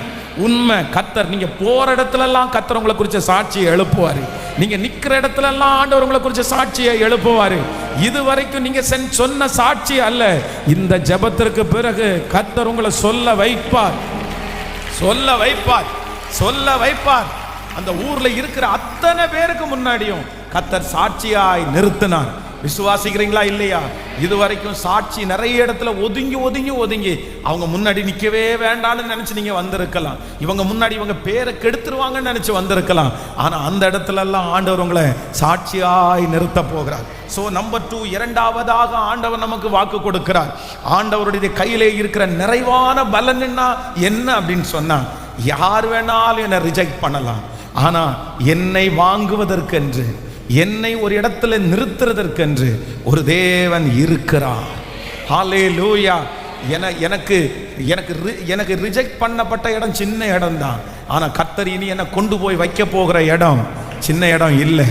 உண்மை. கர்த்தர் நீங்க போற இடத்துல எல்லாம் கர்த்தர் உங்களை குறிச்ச சாட்சியை எழுப்புவாரு, நீங்க நிக்கிற இடத்துல எல்லாம் ஆண்டவர் உங்களை குறிச்ச சாட்சியை எழுப்புவாரு. இதுவரைக்கும் நீங்க சொன்ன சாட்சி அல்ல, இந்த ஜெபத்திற்கு பிறகு கர்த்தர் உங்களை சொல்ல வைப்பார், சொல்ல வைப்பார், சொல்ல வைப்பார். அந்த ஊர்ல இருக்கிற அத்தனை பேருக்கு முன்னாடியும் கர்த்தர் சாட்சியாய் நிறுத்தினார். விசுவாசிக்கிறீங்களா இல்லையா? இதுவரைக்கும் சாட்சி நிறைய இடத்துல ஒதுங்கி ஒதுங்கி ஒதுங்கி அவங்க முன்னாடி நிற்கவே வேண்டாம்னு நினைச்சு நீங்க வந்திருக்கலாம், இவங்க முன்னாடி இவங்க பேரை கெடுத்துருவாங்கன்னு நினைச்சு வந்திருக்கலாம். ஆனா அந்த இடத்துல எல்லாம் ஆண்டவர் உங்களை சாட்சியாய் நிறுத்த போகிறார். சோ நம்பர் 2, இரண்டாவதாக ஆண்டவர் நமக்கு வாக்கு கொடுக்கிறார். ஆண்டவருடைய கையிலே இருக்கிற நிறைவான பலன் என்ன அப்படின்னு சொன்னா, யார் வேணாலும் என்னை ரிஜெக்ட் பண்ணலாம், ஆனா என்னை வாங்குவதற்கென்று, என்னை ஒரு இடத்துல நிறுத்துறதற்கென்று ஒரு தேவன் இருக்கிறார். ஹல்லேலூயா. எனக்கு ரிஜெக்ட் பண்ணப்பட்ட இடம் சின்ன இடம் தான், ஆனா கர்த்தர் இனி என்னை கொண்டு போய் வைக்க போகிற இடம் சின்ன இடம் இல்லை.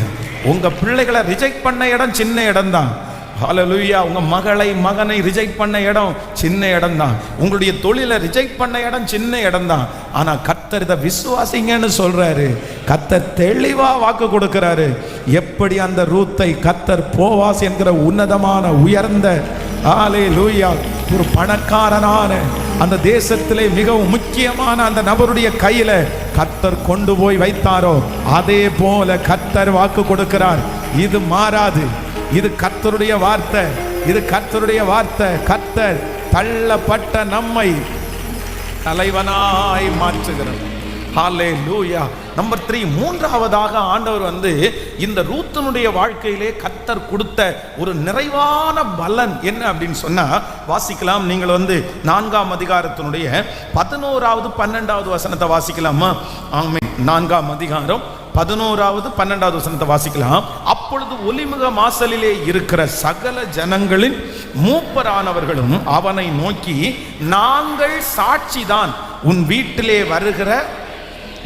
உங்க பிள்ளைகளை ரிஜெக்ட் பண்ண இடம் சின்ன இடம் தான். ஹல்லேலூயா. உங்க மகனை ரிஜெக்ட் பண்ண இடம் சின்ன இடம் தான், உங்களுடைய தொழிலை ரிஜெக்ட் பண்ண இடம் சின்ன இடம் தான். ஆனா கர்த்தர் இதை விசுவாசிங்கன்னு சொல்றாரு, கர்த்தர் தெளிவா வாக்கு கொடுக்கிறாரு. எப்படி அந்த ரூத்தை கர்த்தர் போவாஸ் என்கிற உன்னதமான உயர்ந்த ஹல்லேலூயா ஒரு பணக்காரனான அந்த தேசத்திலே மிகவும் முக்கியமான அந்த நபருடைய கையில கர்த்தர் கொண்டு போய் வைத்தாரோ, அதே போல கர்த்தர் வாக்கு கொடுக்கிறார். இது மாறாது, இது கர்த்தருடைய வார்த்தை, இது கர்த்தருடைய வார்த்தை. கர்த்தர் தள்ளப்பட்ட நம்மை தலைவனாய் மாற்றுகிறார். ஹல்லேலூயா. நம்பர் 3, மூன்றாவதாக ஆண்டவர் இந்த ரூத்தினுடைய வாழ்க்கையிலே கர்த்தர் கொடுத்த ஒரு நிறைவான பலன் என்ன அப்படின்னு சொன்னா, வாசிக்கலாம். நீங்கள் 4ஆம் அதிகாரத்தினுடைய 11வது 12வது வசனத்தை வாசிக்கலாமா? ஆமென். 4ஆம் அதிகாரம் 11வது 12வது வசனத்தை வாசிக்கலாம். அப்பொழுது ஒலிமுக வாசலிலே இருக்கிற சகல ஜனங்களின் மூப்பரானவர்களும் அவனை நோக்கி, நாங்கள் சாட்சிதான், உன் வீட்டிலே வருகிற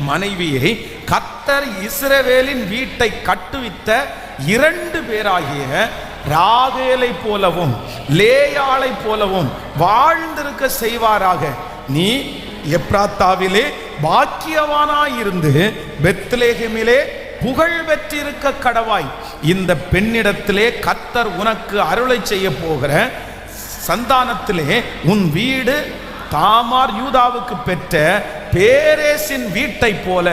மனைவியை கர்த்தர் இஸ்ரவேலின் வீட்டை கட்டுவித்த 2 பேராகிய ராகேலை போலவும் லேயாளை போலவும் வாழ்ந்திருக்க செய்வாராக. நீ எப்ராத்தாவிலே பாக்கியவானாயிருந்து பெத்லெகேமிலே புகழ் பெற்றிருக்க கடவாய். இந்த பெண்ணிடத்திலே கர்த்தர் உனக்கு அருளை செய்ய போகிற சந்தானத்திலே உன் வீடு தாமார் யூதாவுக்கு பெற்ற பேரேசின் வீட்டை போல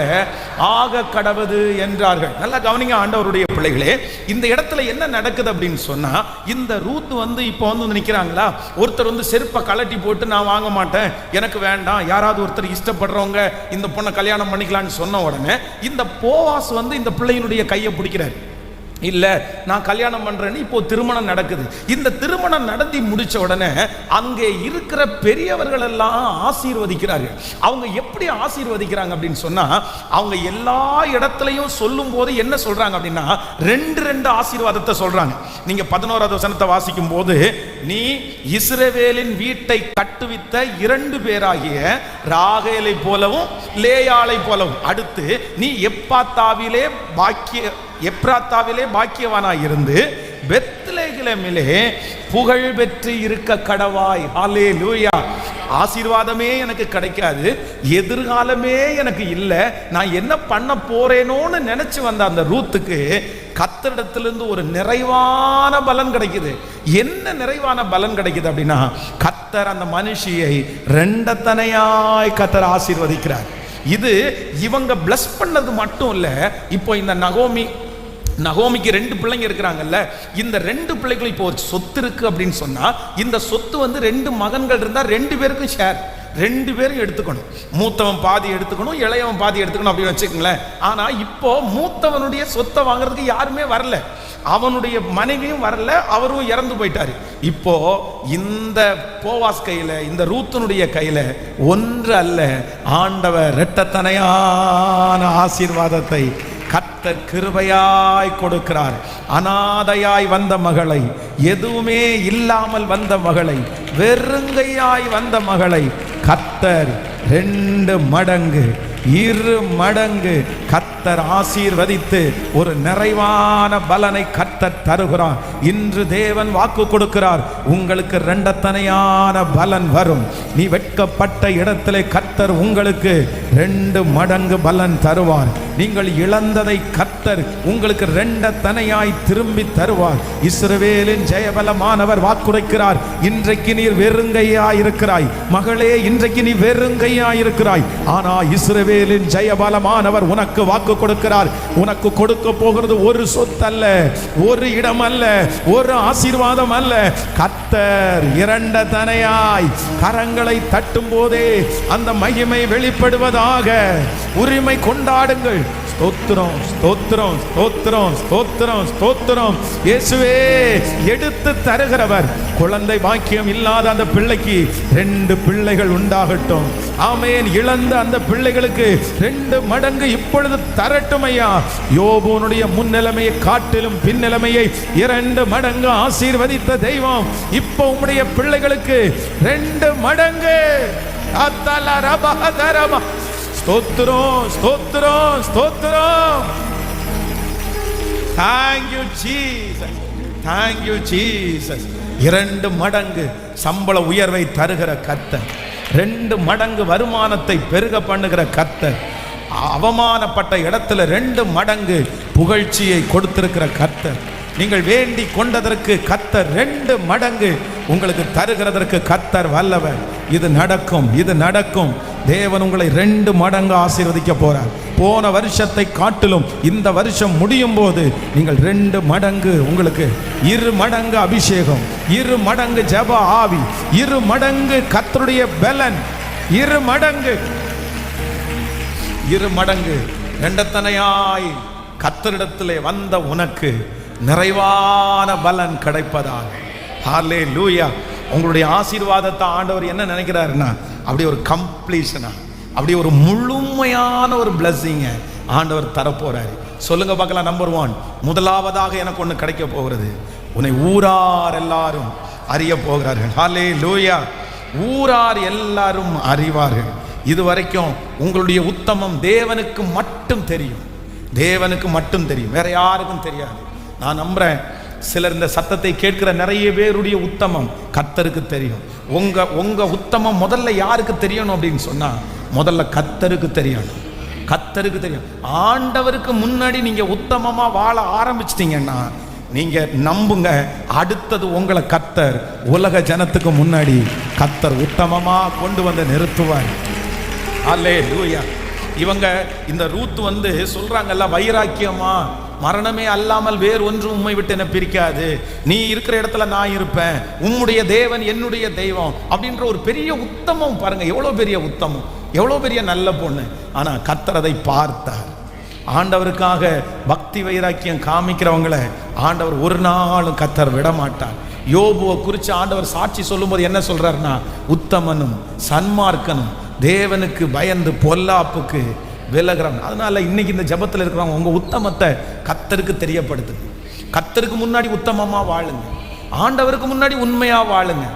ஆக கடவது என்றார்கள். நல்லா கவனிங்க ஆண்டவருடைய பிள்ளைகளே, இந்த இடத்துல என்ன நடக்குது அப்படின்னு சொன்னா, இந்த ரூத் இப்போ வந்து நிற்கிறாங்களா, ஒருத்தர் செருப்பை கலட்டி போட்டு நான் வாங்க மாட்டேன், எனக்கு வேண்டாம், யாராவது ஒருத்தர் இஷ்டப்படுறவங்க இந்த பொண்ணை கல்யாணம் பண்ணிக்கலான்னு சொன்ன உடனே இந்த போவாஸ் இந்த பிள்ளையினுடைய கையை பிடிக்கிறார். இல்ல நான் கல்யாணம் பண்றேன்னு இப்போ திருமணம் நடக்குது. இந்த திருமணம் நடத்தி முடிச்ச உடனே அங்கே இருக்கிற பெரியவர்கள் எல்லாம் ஆசீர்வதிக்கிறார்கள். அவங்க எப்படி ஆசீர்வதிக்கிறாங்க அப்படின்னு சொன்னா, அவங்க எல்லா இடத்துலையும் சொல்லும் போது என்ன சொல்றாங்க அப்படின்னா, ரெண்டு ஆசீர்வாதத்தை சொல்றாங்க. நீங்க 11வது வசனத்தை வாசிக்கும் போது, நீ இஸ்ரவேலின் வீட்டை கட்டுவித்த 2 பேராகிய ராகேலை போலவும் லேயாளை போலவும், அடுத்து நீ எப்ராத்தாவிலே பாக்கியவானாய் இருந்து பெத்லெகேமிலே புகழ் பெற்று இருக்க கடவாய். ஹல்லேலூயா. ஆசீர்வாதமே எனக்கு கிடைக்காது, எதிர்காலமே எனக்கு இல்லை, நான் என்ன பண்ண போறேனோன்னு நினைச்சு வந்த அந்த ரூத்துக்கு கர்த்தரிடத்திலிருந்து ஒரு நிறைவான பலன் கிடைக்குது. என்ன நிறைவான பலன் கிடைக்குது அப்படின்னா, கர்த்தர் அந்த மனுஷியை 2 தனையாய் கர்த்தர் ஆசீர்வதிக்கிறார். இது இவங்க பிளஸ் பண்ணது மட்டும் இல்ல, இப்போ இந்த நகோமிக்கு 2 பிள்ளைங்க இருக்கிறாங்கல்ல, இந்த 2 பிள்ளைகள் இப்போ ஒரு சொத்து இருக்கு அப்படின்னு சொன்னா, இந்த சொத்து 2 மகன்கள் இருந்தா 2 பேருக்கும் ஷேர், 2 பேரும் எடுத்துக்கணும். மூத்தவன் பாதி எடுத்துக்கணும், இளையவன் பாதி எடுத்துக்கணும் அப்படின்னு வச்சுக்கோங்களேன். ஆனா இப்போ மூத்தவனுடைய சொத்தை வாங்குறதுக்கு யாருமே வரல, அவனுடைய மனைவியும் வரல, அவரும் இறந்து போயிட்டாரு. இப்போ இந்த போவாஸ் கையில, இந்த ரூத்தனுடைய கையில ஒன்று அல்ல, ஆண்டவர் 2 தனையான ஆசீர்வாதத்தை கர்த்தர் கிருபையாய் கொடுக்கிறார். அனாதையாய் வந்த மகளை, எதுவுமே இல்லாமல் வந்த மகளை, வெறுங்கையாய் வந்த மகளை கர்த்தர் 2 மடங்கு 2 மடங்கு கர்த்தர் ஆசீர்வதித்து ஒரு நிறைவான பலனை கர்த்தர் தருகிறார். இன்று தேவன் வாக்கு கொடுக்கிறார், உங்களுக்கு 2 தனையான பலன் வரும். நீ வெட்கப்பட்ட இடத்திலே கர்த்தர் உங்களுக்கு 2 மடங்கு பலன் தருவார். நீங்கள் இழந்ததை கர்த்தர் உங்களுக்கு 2 தனையாய் திரும்பி தருவார். இஸ்ரவேலின் ஜெயபலமானவர் வாக்குரைக்கிறார், இன்றைக்கு நீர் வெறுங்கையாய் இருக்கிறாய் மகளே, இன்றைக்கு நீ வெறுங்கையாய் இருக்கிறாய். ஆனா இஸ்ரவேலின் ஜெயபலமானவர் உனக்கு வாக்கு கொடுக்கிறார். உனக்கு கொடுக்க போகிறது ஒரு சொத்து அல்ல, ஒரு இடம் அல்ல, ஒரு ஆசீர்வாதம் அல்ல. கர்த்தர் 2 தனையாய் கரங்களை தட்டும் போதே அந்த மகிமை வெளிப்படுவதாக. உரிமை கொண்டாடுங்கள். ஸ்தோத்திரம், ஸ்தோத்திரம், ஸ்தோத்திரம், ஸ்தோத்திரம், ஸ்தோத்திரம். இயேசுவே எடுத்து தருகிறவர். குழந்தை பாக்கியம் இல்லாத அந்த பிள்ளைக்கு 2 பிள்ளைகள் உண்டாகட்டும். ஆமென். இழந்த அந்த பிள்ளைகளுக்கு 2 மடங்கு இப்பொழுது தரட்டும் ஐயா. யோபுனுடைய முன்னிலைமையை காட்டிலும் பின்னிலைமையை 2 மடங்கு ஆசீர்வதித்த தெய்வம் இப்போ உம்முடைய பிள்ளைகளுக்கு 2 மடங்கு. ஸ்தோத்திரம், ஸ்தோத்திரம், ஸ்தோத்திரம். Thank you Jesus, thank you Jesus. 2 மடங்கு சம்பள உயர்வை தருகிற கர்த்தர், 2 மடங்கு வருமானத்தை பெருக பண்ணுகிற கர்த்தர், அவமானப்பட்ட இடத்துல 2 மடங்கு புகழ்ச்சியை கொடுத்திருக்கிற கர்த்தர், நீங்கள் வேண்டி கொண்டதற்கு கர்த்தர் 2 மடங்கு உங்களுக்கு தருகிறதற்கு கர்த்தர் வல்லவர். இது நடக்கும், இது நடக்கும். தேவன் உங்களை 2 மடங்கு ஆசீர்வதிக்க போறார். போன வருஷத்தை காட்டிலும் இந்த வருஷம் முடியும் போது நீங்கள் 2 மடங்கு, உங்களுக்கு 2 மடங்கு அபிஷேகம், 2 மடங்கு ஜெப ஆவி, 2 மடங்கு கர்த்தருடைய பலன், 2 மடங்கு 2 தனையாய் கர்த்தரிடத்திலே வந்த உனக்கு நிறைவான பலன் கிடைப்பதாக. ஹல்லேலூயா. உங்களுடைய ஆசீர்வாதத்தை ஆண்டவர் என்ன நினைக்கிறாருன்னா, அப்படி ஒரு கம்ப்ளீஷனா, அப்படி ஒரு முழுமையான ஒரு பிளஸிங்க ஆண்டவர் தரப்போறாரு. சொல்லுங்க பார்க்கலாம். நம்பர் 1, முதலாவதாக எனக்கு ஒன்று கிடைக்க போகிறது. உன்னை ஊரார் எல்லாரும் அறிய போகிறார்கள். ஹல்லேலூயா. ஊரார் எல்லாரும் அறிவார்கள். இதுவரைக்கும் உங்களுடைய உத்தமம் தேவனுக்கு மட்டும் தெரியும், தேவனுக்கு மட்டும் தெரியும், வேற யாருக்கும் தெரியாது. நான் நம்புறேன் சிலர் இந்த சத்தத்தை கேட்கிற நிறைய பேருடைய உத்தமம் கர்த்தருக்கு தெரியும். உங்க உத்தமம் முதல்ல யாருக்கு தெரியணும் அப்படின்னு சொன்னா, முதல்ல கர்த்தருக்கு தெரியணும். கர்த்தருக்கு தெரியும். ஆண்டவருக்கு முன்னாடி நீங்க உத்தமமா வாழ ஆரம்பிச்சிட்டீங்கன்னா நீங்க நம்புங்க, அடுத்தது உங்களை கர்த்தர் உலக ஜனத்துக்கு முன்னாடி கர்த்தர் உத்தமமா கொண்டு வந்து நிறுத்துவார். அல்லேலூயா. இவங்க இந்த ரூத் சொல்றாங்கல்ல, வைராக்கியமா, மரணமே அல்லாமல் வேறு ஒன்றும் உம்மை விட்டு என்ன பிரிக்காது, நீ இருக்கிற இடத்துல நான் இருப்பேன், உம்முடைய தேவன் என்னுடைய தெய்வம் அப்படின்ற ஒரு பெரிய உத்தமம். பாருங்க எவ்வளவு பெரிய உத்தமம், எவ்வளவு பெரிய நல்ல பொண்ணு. ஆனா கர்த்தர் அதை பார்த்தார். ஆண்டவருக்காக பக்தி வைராக்கியம் காமிக்கிறவங்களை ஆண்டவர் ஒரு நாளும் கர்த்தர் விட மாட்டார். யோபுவை குறித்து ஆண்டவர் சாட்சி சொல்லும்போது என்ன சொல்றாருன்னா, உத்தமனும் சன்மார்க்கனும் தேவனுக்கு பயந்து பொல்லாப்புக்கு விலகிறவன். அதனால இன்னைக்கு இந்த ஜபத்தில் இருக்கிறவங்க உங்க உத்தமத்தை கர்த்தருக்கு தெரியப்படுத்துங்க. கர்த்தருக்கு முன்னாடி உத்தமமா வாழுங்க, ஆண்டவருக்கு முன்னாடி உண்மையா வாழுங்க.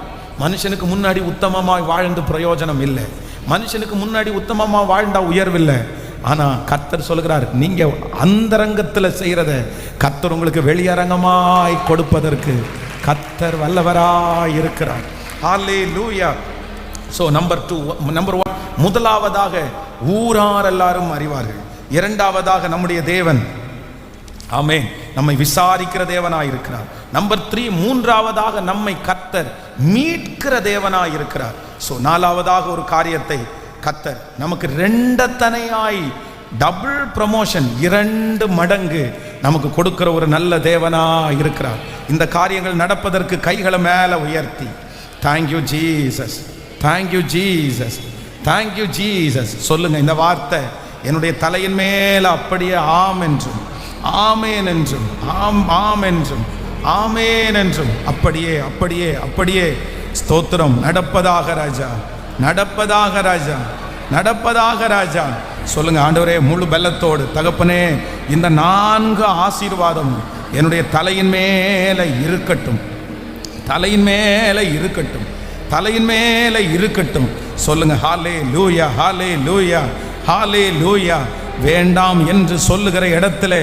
மனுஷனுக்கு முன்னாடி உத்தமமா வாழ்ந்து பிரயோஜனம் இல்லை, மனுஷனுக்கு முன்னாடி உத்தமமா வாழ்ந்தா உயர்வில்லை. ஆனா கர்த்தர் சொல்கிறார், நீங்க அந்தரங்கத்தில் செய்யறத கர்த்தர் உங்களுக்கு வெளியரங்கமாய் கொடுப்பதற்கு கர்த்தர் வல்லவராய் இருக்கிறார். ஹல்லேலூயா. ஸோ நம்பர் 1, முதலாவதாக ஊரார் எல்லாரும் அறிவார்கள். இரண்டாவதாக நம்முடைய தேவன், ஆமென், நம்மை விசாரிக்கிற தேவனாய் இருக்கிறார். நம்பர் 3, மூன்றாவதாக நம்மை கர்த்தர் மீட்கிற தேவனாய் இருக்கிறார். ஸோ நாலாவதாக ஒரு காரியத்தை கர்த்தர் நமக்கு 2 தனையாய் டபுள் ப்ரமோஷன், 2 மடங்கு நமக்கு கொடுக்கிற ஒரு நல்ல தேவனாய் இருக்கிறார். இந்த காரியங்கள் நடப்பதற்கு கைகளை மேலே உயர்த்தி thank you Jesus, thank you Jesus, thank you Jesus சொல்லுங்க. இந்த வார்த்தை என்னுடைய தலையின் மேல அப்படியே ஆம் என்றும் ஆமேன் என்றும் ஆம் என்றும் ஆமேன் என்றும் அப்படியே அப்படியே அப்படியே ஸ்தோத்திரம் நடப்பதாக ராஜா, நடப்பதாக ராஜா, நடப்பதாக ராஜா. சொல்லுங்க ஆண்டவரே, முழு பலத்தோடு தகப்பனே, இந்த 4 ஆசீர்வாதம் என்னுடைய தலையின் மேல இருக்கட்டும், தலையின் மேல இருக்கட்டும், தலையின் மேல இருக்கட்டும். சொல்லுங்க ஹல்லேலூயா, ஹல்லேலூயா, ஹல்லேலூயா. வேண்டாம் என்று சொல்லுகிற இடத்துல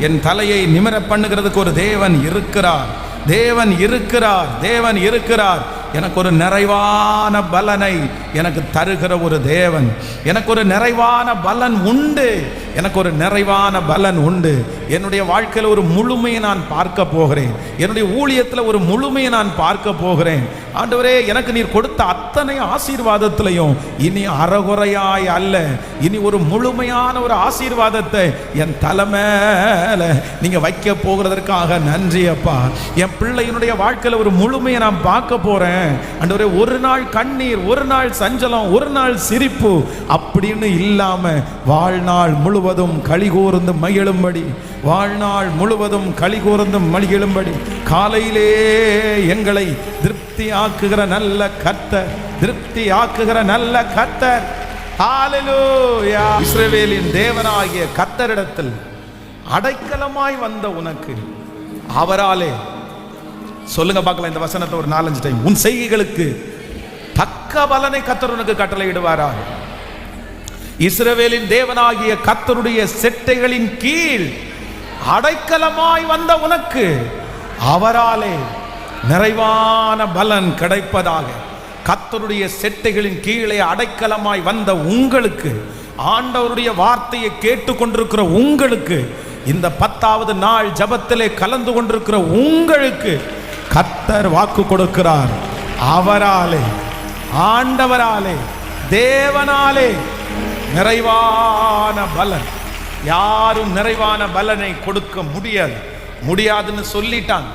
என் தலையை நிமிர பண்ணுகிறதுக்கு ஒரு தேவன் இருக்கிறார், தேவன் இருக்கிறார், தேவன் இருக்கிறார். எனக்கு ஒரு நிறைவான பலனை எனக்கு தருகிற ஒரு தேவன், எனக்கு ஒரு நிறைவான பலன் உண்டு, எனக்கு ஒரு நிறைவான பலன் உண்டு. என்னுடைய வாழ்க்கையில் ஒரு முழுமையை நான் பார்க்க போகிறேன், என்னுடைய ஊழியத்தில் ஒரு முழுமையை நான் பார்க்க போகிறேன். ஆண்டவரே, எனக்கு நீர் கொடுத்த அத்தனை ஆசீர்வாதத்திலையும் இனி அறகுறையாய் அல்ல, இனி ஒரு முழுமையான ஒரு ஆசீர்வாதத்தை என் தலைமையில நீங்க வைக்க போகிறதற்காக நன்றி அப்பா. என் பிள்ளையினுடைய வாழ்க்கையில் ஒரு முழுமையை நான் பார்க்க போறேன் ஆண்டவரே. ஒரு நாள் கண்ணீர், ஒரு நாள் சஞ்சலம், ஒரு நாள் சிரிப்பு அப்படின்னு இல்லாம வாழ்நாள் முழுவதும் களி கூர்ந்து மகிழும்படி, வாழ்நாள் முழுவதும் களி கூர்ந்து மகிழும்படி காலையிலே எங்களை திருப்தி ஆக்குகிற நல்ல கர்த்தர், திருப்தி ஆக்குகிற நல்ல கர்த்தர். ஹல்லேலூயா. இஸ்ரவேலின் தேவனாகிய கர்த்தரிடத்தில் அடைக்கலமாய் வந்த உனக்கு அவராலே, சொல்லுங்க பார்க்கலாம் இந்த வசனத்தை ஒரு 4-5 டைம், உன் செய்கைகளுக்கு தக்க பலனை கர்த்தர் உனக்கு கட்டளையிடுவாரா. இஸ்ரவேலின் தேவனாகிய கர்த்தருடைய செட்டைகளின் கீழ் அடைக்கலமாய் வந்த உனக்கு அவராலே நிறைவான பலன் கிடைப்பதாக. கர்த்தருடைய செட்டைகளின் கீழே அடைக்கலமாய் வந்த உங்களுக்கு, ஆண்டவருடைய வார்த்தையை கேட்டுக்கொண்டிருக்கிற உங்களுக்கு, இந்த 10வது நாள் ஜபத்திலே கலந்து கொண்டிருக்கிற உங்களுக்கு கர்த்தர் வாக்கு கொடுக்கிறார். அவராலே, ஆண்டவராலே, தேவனாலே நிறைவான பலன். யாரும் நிறைவான பலனை கொடுக்க முடியாது, முடியாதுன்னு சொல்லிட்டாங்க.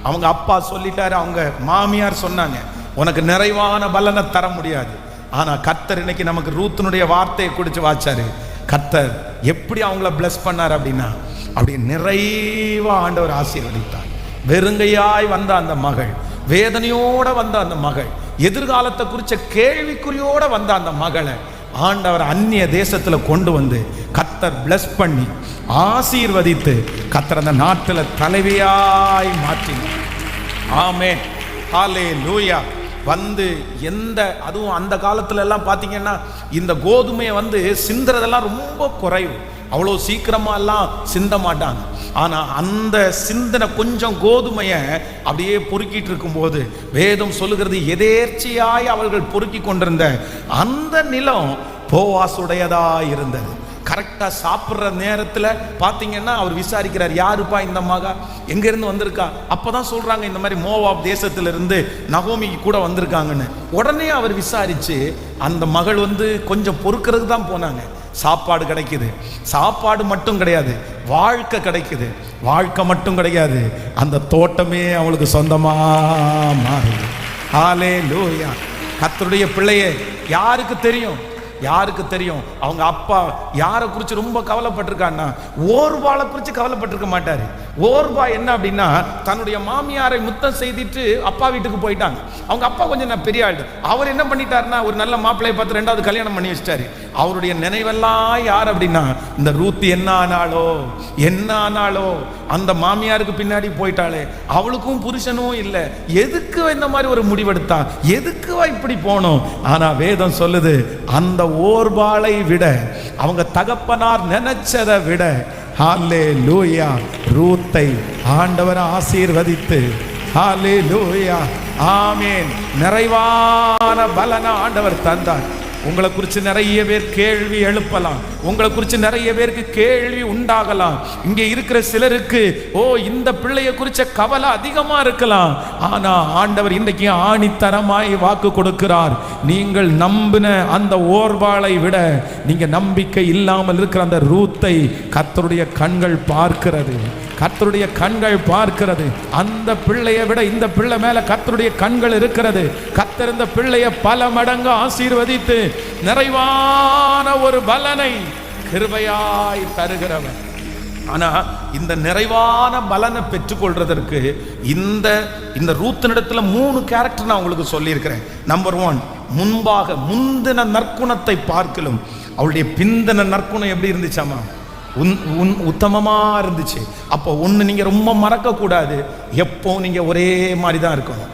அவங்க அப்பா சொல்லிட்டாரு, அவங்க மாமியார் சொன்னாங்க, உனக்கு நிறைவான பலனை தர முடியாது. ஆனா கர்த்தர் இன்னைக்கு நமக்கு ரூத்தினுடைய வார்த்தையை குடிச்சு வாச்சாரு. கர்த்தர் எப்படி அவங்கள பிளஸ் பண்ணார் அப்படின்னா, அப்படி நிறைவா ஆண்டவர் ஆசீர்வதித்தார். வெறுங்கையாய் வந்த அந்த மகள், வேதனையோட வந்த அந்த மகள், எதிர்காலத்தை குறிச்ச கேள்விக்குறியோட வந்த அந்த மகளை ஆண்டவர் அந்நிய தேசத்துல கொண்டு வந்து கர்த்தர் பிளஸ் பண்ணி ஆசீர்வதித்து கர்த்தர் அந்த நாட்டில் தலைவியாய் மாற்றினார். ஆமென், ஹல்லேலூயா. வந்து அதுவும் அந்த காலத்துல எல்லாம் பார்த்தீங்கன்னா இந்த கோதுமையை சிந்துறதெல்லாம் ரொம்ப குறைவு, அவ்வளோ சீக்கிரமா எல்லாம் சிந்த மாட்டாங்க. ஆனா அந்த சிந்தனை கொஞ்சம் கோதுமையை அப்படியே பொறுக்கிட்டு இருக்கும்போது வேதம் சொல்லுகிறது, எதேர்ச்சியாய் அவர்கள் பொறுக்கி கொண்டிருந்த அந்த நிலம் போவாசுடையதா இருந்தது. கரெக்டாக சாப்பிட்ற நேரத்தில் பார்த்தீங்கன்னா அவர் விசாரிக்கிறார், யாருப்பா இந்த மகா, எங்க இருந்து வந்திருக்கா? அப்பதான் சொல்றாங்க இந்த மாதிரி மோவாப் தேசத்திலிருந்து நகோமிக்கு கூட வந்திருக்காங்கன்னு. உடனே அவர் விசாரிச்சு அந்த மகள் கொஞ்சம் பொறுக்கிறதுக்கு தான் போனாங்க. சாப்பாடு கிடைக்குது. சாப்பாடு மட்டும் கிடையாது, வாழ்க்கை கிடைக்குது. வாழ்க்கை மட்டும் கிடையாது, அந்த தோட்டமே அவளுக்கு சொந்தமா மாறுது. ஹல்லேலூயா. கர்த்தருடைய பிள்ளையே, யாருக்கு தெரியும்? யாருக்கு தெரியும் அவங்க அப்பா யாரை குறித்து ரொம்ப கவலைப்பட்டிருக்கான்னா, ஓர்பாளை குறித்து கவலைப்பட்டிருக்க மாட்டாரு. ஓர்பா என்ன அப்படின்னா, தன்னுடைய மாமியாரை முத்தம் செய்துட்டு அப்பா வீட்டுக்கு போயிட்டாங்க. அவங்க அப்பா கொஞ்சம் பெரிய ஆள். அவர் என்ன பண்ணிட்டாருன்னா, ஒரு நல்ல மாப்பிள்ளையை பார்த்து 2வது கல்யாணம் பண்ணி வச்சிட்டாரு. அவருடைய நினைவெல்லாம் யார் அப்படின்னா, இந்த ரூத் என்ன ஆனாலோ அந்த மாமியாருக்கு பின்னாடி போயிட்டாளே, அவளுக்கும் புருஷனும் இல்லை, எதுக்கு இந்த மாதிரி ஒரு முடிவெடுத்தா, எதுக்குவா இப்படி போனோம்? ஆனா வேதம் சொல்லுது, அந்த ஓர்பாளை விட, அவங்க தகப்பனார் நினைச்சதை விட, ஹல்லேலூயா, ரூத்தை ஆண்டவர் ஆசீர்வதித்து, ஹல்லேலூயா, ஆமென், நிறைவான பலனை ஆண்டவர் தந்தார். உங்களை குறித்து நிறைய பேர் கேள்வி எழுப்பலாம், உங்களை குறித்து நிறைய பேருக்கு கேள்வி உண்டாகலாம். இங்கே இருக்கிற சிலருக்கு இந்த பிள்ளைய குறித்த கவலை அதிகமா இருக்கலாம். ஆனா ஆண்டவர் இன்றைக்கு ஆணித்தரமாய் வாக்கு கொடுக்கிறார். நீங்கள் நம்பின அந்த ஓர்பாளை விட, நீங்க நம்பிக்கை இல்லாமல் இருக்கிற அந்த ரூத்தை கர்த்தருடைய கண்கள் பார்க்கிறது. கர்த்தருடைய கண்கள் பார்க்கிறது. அந்த பிள்ளையை விட இந்த பிள்ளை மேல கர்த்தருடைய கண்கள் இருக்கிறது. கர்த்தர் இந்த பிள்ளையை பல மடங்கு ஆசீர்வதித்து நிறைவான ஒரு பலனை கிருபையாய் தருகிறவர். ஆனா இந்த நிறைவான பலனை பெற்றுக்கொள்றதற்கு இந்த ரூத்தினிடத்துல 3 கேரக்டர் நான் உங்களுக்கு சொல்லியிருக்கிறேன். நம்பர் 1, முந்தின நற்குணத்தை பார்க்கலும் அவளுடைய பிந்தின நற்குணம் எப்படி இருந்துச்சாமா? உத்தமமா இருந்துச்சு. அப்போ ஒன்று நீங்க ரொம்ப மறக்க கூடாது, எப்போ நீங்க ஒரே மாதிரி தான் இருக்கணும்.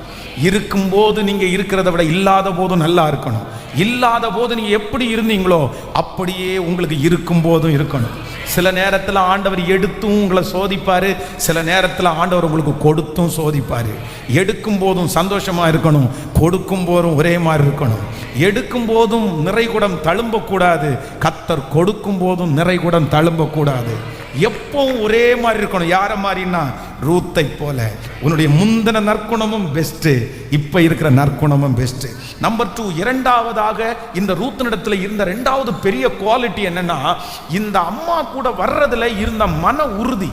இருக்கும்போது நீங்க இருக்கிறத விட இல்லாத போதும் நல்லா இருக்கணும். இல்லாத போது நீங்க எப்படி இருந்தீங்களோ அப்படியே உங்களுக்கு இருக்கும் போதும் இருக்கணும். சில நேரத்தில் ஆண்டவர் எடுத்தும் உங்களை சோதிப்பாரு, சில நேரத்தில் ஆண்டவர் உங்களுக்கு கொடுத்தும் சோதிப்பாரு. எடுக்கும் போதும் சந்தோஷமா இருக்கணும், கொடுக்கும் போதும் ஒரே மாதிரி இருக்கணும். எடுக்கும் போதும் நிறைகுடம் தழும்பக்கூடாது, கர்த்தர் கொடுக்கும் போதும் நிறைகுடம் தழும்பக்கூடாது. எப்பவும் ஒரே மாதிரி இருக்கணும். யார மாதிரின்னா, ரூத்தை போல. உன்னுடைய முந்தின நற்குணமும் பெஸ்ட், இப்ப இருக்கிற நற்குணமும் பெஸ்ட். நம்பர் 2, இரண்டாவதாக இந்த ரூத்தினிடத்துல இருந்த 2வது பெரிய குவாலிட்டி என்னன்னா, இந்த அம்மா கூட வர்றதுல இருந்த மன உறுதி.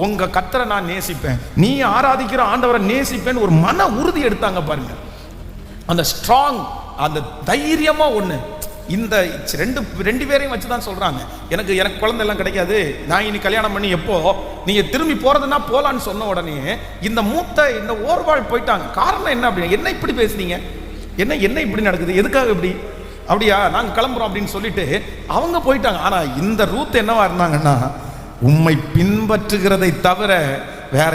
உங்க கர்த்தரை நான் நேசிப்பேன், நீ ஆராதிக்கிற ஆண்டவரை நேசிப்பேன், ஒரு மன உறுதி எடுத்தாங்க பாருங்க. அந்த ஸ்ட்ராங், அந்த தைரியமா ஒண்ணு. இந்த ரெண்டு பேரையும் வச்சு தான் சொல்றாங்க, எனக்கு குழந்தை எல்லாம் கிடைக்காது, நான் இனி கல்யாணம் பண்ணி எப்போ நீங்க திரும்பி போறதுன்னா போலான்னு சொன்ன உடனே இந்த ஓர்வாள் போயிட்டாங்க. காரணம் என்ன அப்படின்னா, என்ன இப்படி பேசுறீங்க, என்ன இப்படி நடக்குது, எதுக்காக இப்படி, அப்படியா நாங்க கிளம்புறோம் அப்படின்னு சொல்லிட்டு அவங்க போயிட்டாங்க. ஆனா இந்த ரூத் என்னவா இருந்தாங்கன்னா, உம்மை பின்பற்றுகிறதை தவிர